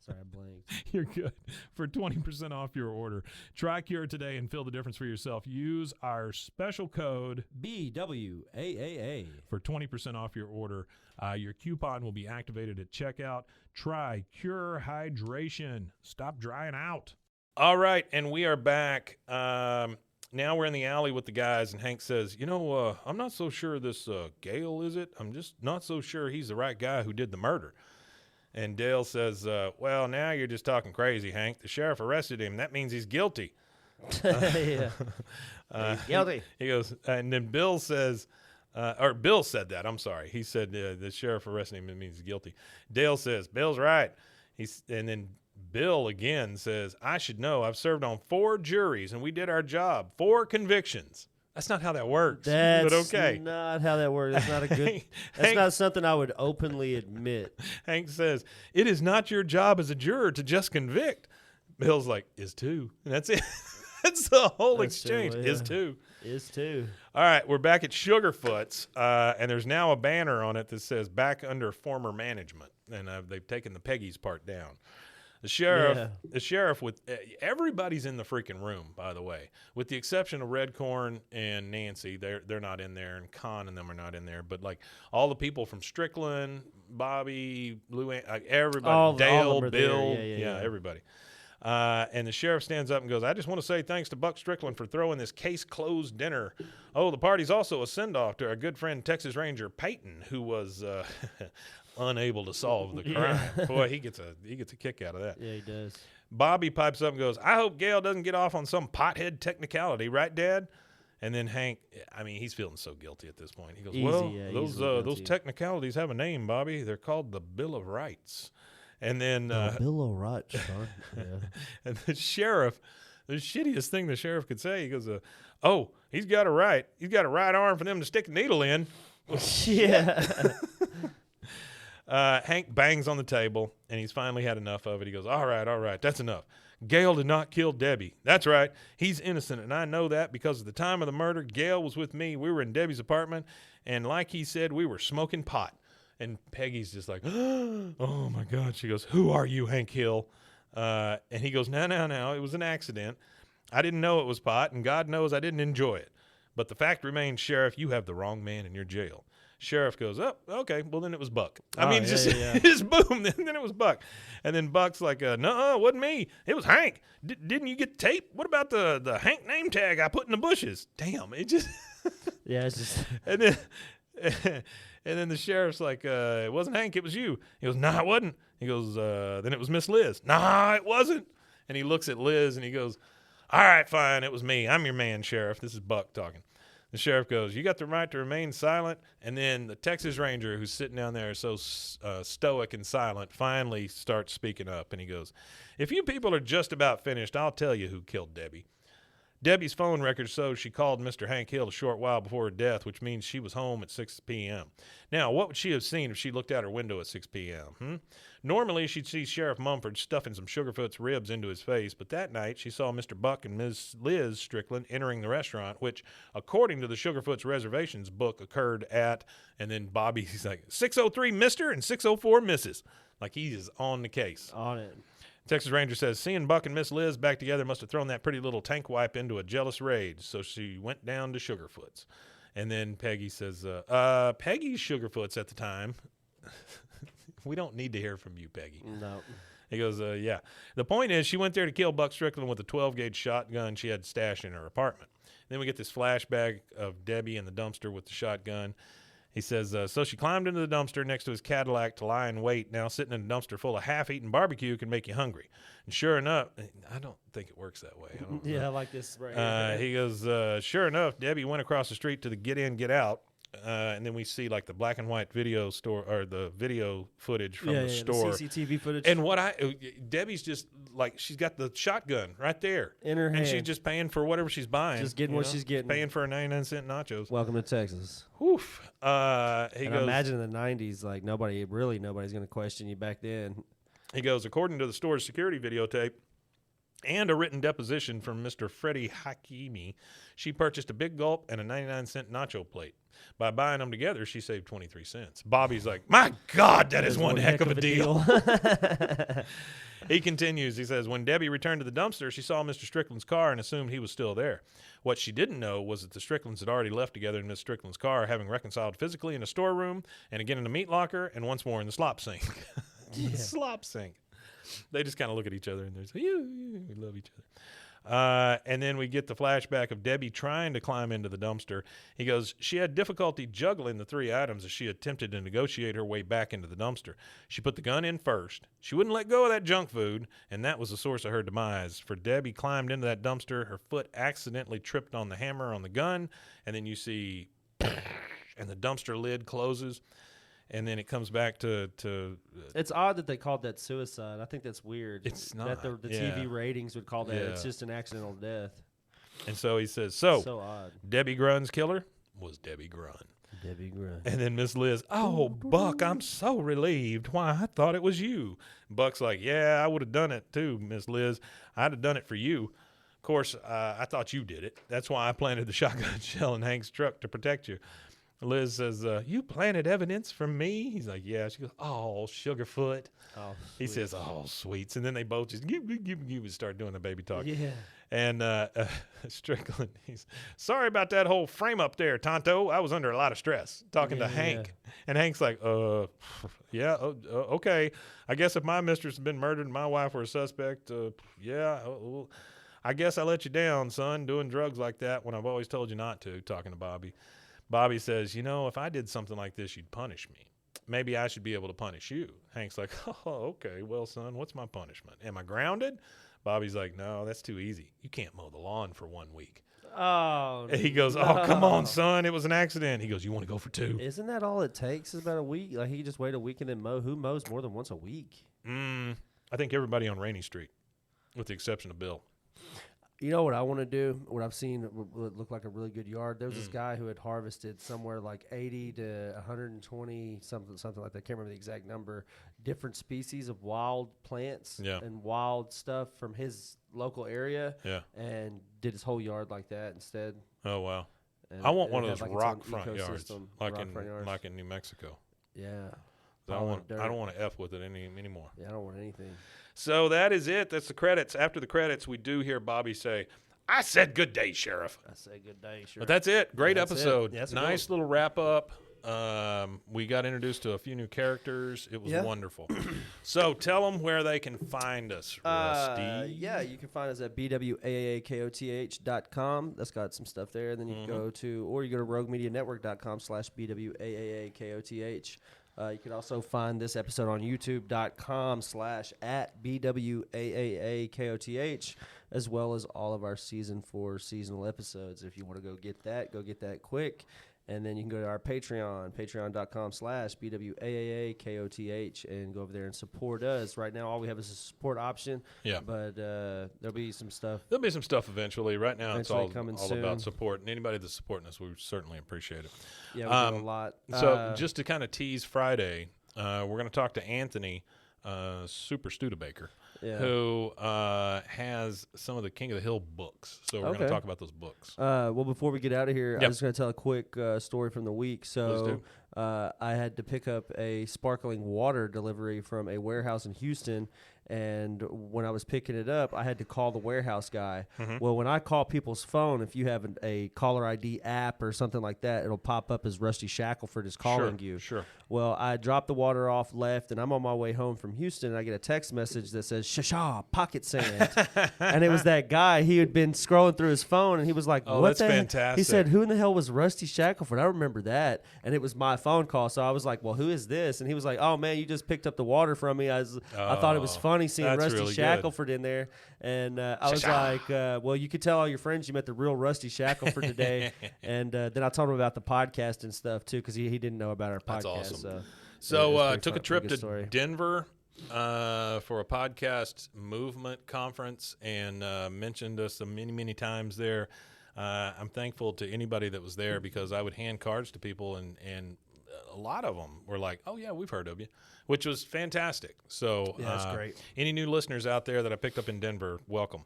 Sorry, I blanked. You're good. For 20% off your order. Try Cure today and feel the difference for yourself. Use our special code BWAAA for 20% off your order. Your coupon will be activated at checkout. Try Cure Hydration. Stop drying out. All right, and we are back. Now we're in the alley with the guys, and Hank says, I'm not so sure this Gale, is it? I'm just not so sure he's the right guy who did the murder. And Dale says, well, now you're just talking crazy, Hank. The sheriff arrested him. That means he's guilty. He's guilty. He goes, and then Bill says, or Bill said that. I'm sorry. He said the sheriff arrested him. It means he's guilty. Dale says, Bill's right. And then Bill again says, I should know. I've served on 4 juries, and we did our job. 4 convictions. That's not how that works. That's but okay. not how that works. That's not a good. That's not something I would openly admit. Hank says, it is not your job as a juror to just convict. Bill's like, is too. And that's it. That's the whole exchange. True, yeah. Is too. Is too. All right, we're back at Sugarfoot's, and there's now a banner on it that says back under former management. And they've taken the Peggy's part down. The sheriff with everybody's in the freaking room, by the way, with the exception of Redcorn and Nancy. They're not in there, and Con and them are not in there. But like all the people from Strickland, Bobby, Lou, everybody, Dale, Bill, yeah, everybody. And the sheriff stands up and goes, I just want to say thanks to Buck Strickland for throwing this case-closed dinner. Oh, the party's also a send-off to our good friend Texas Ranger Peyton, who was unable to solve the crime. Boy, he gets a kick out of that. Yeah, he does. Bobby pipes up and goes, I hope Gale doesn't get off on some pothead technicality, right, Dad? And then Hank, he's feeling so guilty at this point. He goes, those technicalities have a name, Bobby. They're called the Bill of Rights. And then Bill of Rights, son. Yeah. And the sheriff, the shittiest thing the sheriff could say, he goes, he's got a right arm for them to stick a needle in. Yeah. Hank bangs on the table, and he's finally had enough of it. He goes, all right, that's enough. Gale did not kill Debbie. That's right. He's innocent, and I know that because at the time of the murder, Gale was with me. We were in Debbie's apartment, and like he said, we were smoking pot. And Peggy's just like, oh, my God. She goes, who are you, Hank Hill? And he goes, no. It was an accident. I didn't know it was pot, and God knows I didn't enjoy it. But the fact remains, Sheriff, you have the wrong man in your jail. Sheriff goes, oh, okay, well, then it was Buck. Just boom, then it was Buck. And then Buck's like, no, it wasn't me. It was Hank. Didn't you get the tape? What about the Hank name tag I put in the bushes? Damn, it just. Yeah, it's just. And then the sheriff's like, it wasn't Hank, it was you. He goes, nah, it wasn't. He goes, then it was Miss Liz. Nah, it wasn't. And he looks at Liz and he goes, all right, fine, it was me. I'm your man, Sheriff. This is Buck talking. The sheriff goes, you got the right to remain silent. And then the Texas Ranger, who's sitting down there so stoic and silent, finally starts speaking up. And he goes, if you people are just about finished, I'll tell you who killed Debbie. Debbie's phone record shows she called Mr. Hank Hill a short while before her death, which means she was home at 6 p.m. Now, what would she have seen if she looked out her window at 6 p.m.? Normally, she'd see Sheriff Mumford stuffing some Sugarfoot's ribs into his face, but that night she saw Mr. Buck and Ms. Liz Strickland entering the restaurant, which, according to the Sugarfoot's reservations book, occurred at, and then Bobby's like, 603 Mr. and 604 Mrs. Like he is on the case. On it. Texas Ranger says, seeing Buck and Miss Liz back together must have thrown that pretty little tank wipe into a jealous rage, so she went down to Sugarfoot's. And then Peggy says, Peggy Sugarfoot's at the time. We don't need to hear from you, Peggy. No. He goes, yeah. The point is she went there to kill Buck Strickland with a 12-gauge shotgun she had stashed in her apartment. Then we get this flashback of Debbie in the dumpster with the shotgun. He says, so she climbed into the dumpster next to his Cadillac to lie in wait. Now sitting in a dumpster full of half-eaten barbecue can make you hungry. And sure enough, I don't think it works that way. I like this right here. He goes, sure enough, Debbie went across the street to the get in, get out. And then we see like the black and white video store or the video footage from the store. The CCTV footage. And Debbie's just like, she's got the shotgun right there in her hand. And she's just paying for whatever she's buying. Just getting what she's getting. Paying for her 99-cent nachos. Welcome to Texas. Woof. I imagine in the 90s, like nobody's going to question you back then. He goes, according to the store's security videotape, and a written deposition from Mr. Freddie Hakimi, she purchased a Big Gulp and a 99-cent nacho plate. By buying them together, she saved 23 cents. Bobby's like, my God, that is one heck of a deal. He continues. He says, when Debbie returned to the dumpster, she saw Mr. Strickland's car and assumed he was still there. What she didn't know was that the Stricklands had already left together in Miss Strickland's car, having reconciled physically in a storeroom and again in the meat locker and once more in the slop sink. Slop sink. They just kind of look at each other and they're like, we love each other. And then we get the flashback of Debbie trying to climb into the dumpster. He goes, she had difficulty juggling the three items as she attempted to negotiate her way back into the dumpster. She put the gun in first. She wouldn't let go of that junk food, and that was the source of her demise. For Debbie climbed into that dumpster, her foot accidentally tripped on the hammer on the gun, and then you see, and the dumpster lid closes. And then it comes back to it's odd that they called that suicide. I think that's weird. It's not. That the TV ratings would call that. It's just an accidental death. And so he says, so odd. Debbie Grunn's killer was Debbie Grun. Debbie Grun. And then Miss Liz, oh, Buck, I'm so relieved. Why, I thought it was you. Buck's like, yeah, I would have done it too, Miss Liz. I'd have done it for you. Of course, I thought you did it. That's why I planted the shotgun shell in Hank's truck to protect you. Liz says, you planted evidence for me? He's like, yeah. She goes, oh, Sugarfoot. Oh, he says, oh, sweets. And then they both just give start doing the baby talk. Yeah. And Strickland, he's, sorry about that whole frame up there, Tonto. I was under a lot of stress talking to Hank. And Hank's like, yeah, okay. I guess if my mistress had been murdered and my wife were a suspect, I guess I let you down, son, doing drugs like that when I've always told you not to, talking to Bobby. Bobby says, if I did something like this, you'd punish me. Maybe I should be able to punish you. Hank's like, oh, okay. Well, son, what's my punishment? Am I grounded? Bobby's like, no, that's too easy. You can't mow the lawn for 1 week. Oh, and he goes, oh, come on, son. It was an accident. He goes, you want to go for 2? Isn't that all it takes is about a week? Like, he just wait a week and then mow. Who mows more than once a week? I think everybody on Rainy Street, with the exception of Bill. You know what I want to do? What I've seen would look like a really good yard. There was this guy who had harvested somewhere like 80 to 120, something like that. I can't remember the exact number. Different species of wild plants and wild stuff from his local area. Yeah. And did his whole yard like that instead. Oh wow! And I want one of those rock front yards, like in New Mexico. Yeah. I don't want to F with it anymore. Yeah, I don't want anything. So that is it. That's the credits. After the credits, we do hear Bobby say, I said good day, Sheriff. I said good day, Sheriff. But that's it. Great episode. Yeah, nice little wrap up. We got introduced to a few new characters. It was wonderful. So tell them where they can find us, Rusty. You can find us at bwaaakoth.com. That's got some stuff there. And then you can go to roguemedianetwork.com/bwaaakoth. You can also find this episode on youtube.com/@bwaaakoth, as well as all of our season 4 seasonal episodes. If you want to go get that quick. And then you can go to our Patreon, patreon.com/bwaaakoth, and go over there and support us. Right now, all we have is a support option. Yeah. But there'll be some stuff. There'll be some stuff eventually. Right now, it's all about support. And anybody that's supporting us, we certainly appreciate it. Yeah, we do a lot. So just to kind of tease Friday, we're going to talk to Anthony, Super Studebaker. who has some of the King of the Hill books. So we're going to talk about those books. Well, before we get out of here, I'm just going to tell a quick story from the week. So I had to pick up a sparkling water delivery from a warehouse in Houston. And when I was picking it up, I had to call the warehouse guy. Well, when I call people's phone, if you have a caller ID app or something like that, it'll pop up as Rusty Shackelford is calling you. Sure. Well, I dropped the water off, left, and I'm on my way home from Houston, and I get a text message that says, "Shasha, pocket sand." And it was that guy. He had been scrolling through his phone, and he was like, "Oh, what that's fantastic." He said, "Who in the hell was Rusty Shackelford?" I remember that. And it was my phone call, so I was like, "Well, who is this?" And he was like, "Oh, man, you just picked up the water from me. I thought it was funny seeing Rusty really Shackelford in there." And I was like, well, you could tell all your friends you met the real Rusty Shackelford today. And then I told him about the podcast and stuff, too, because he didn't know about our podcast. That's awesome. So took a trip to Denver for a podcast movement conference and mentioned us many, many times there. I'm thankful to anybody that was there because I would hand cards to people and a lot of them were like, "Oh, yeah, we've heard of you," which was fantastic. So that's great. Any new listeners out there that I picked up in Denver, welcome.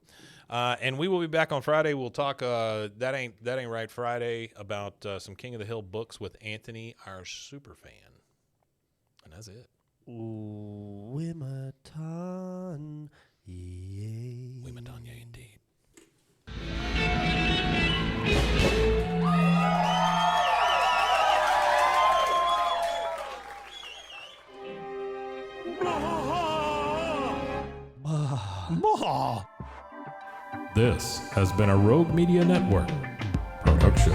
And we will be back on Friday. We'll talk That Ain't Right Friday about some King of the Hill books with Anthony, our super fan. And that's it. Ooh, Wimaton, yay. Wimaton, yay, indeed. This has been a Rogue Media Network production.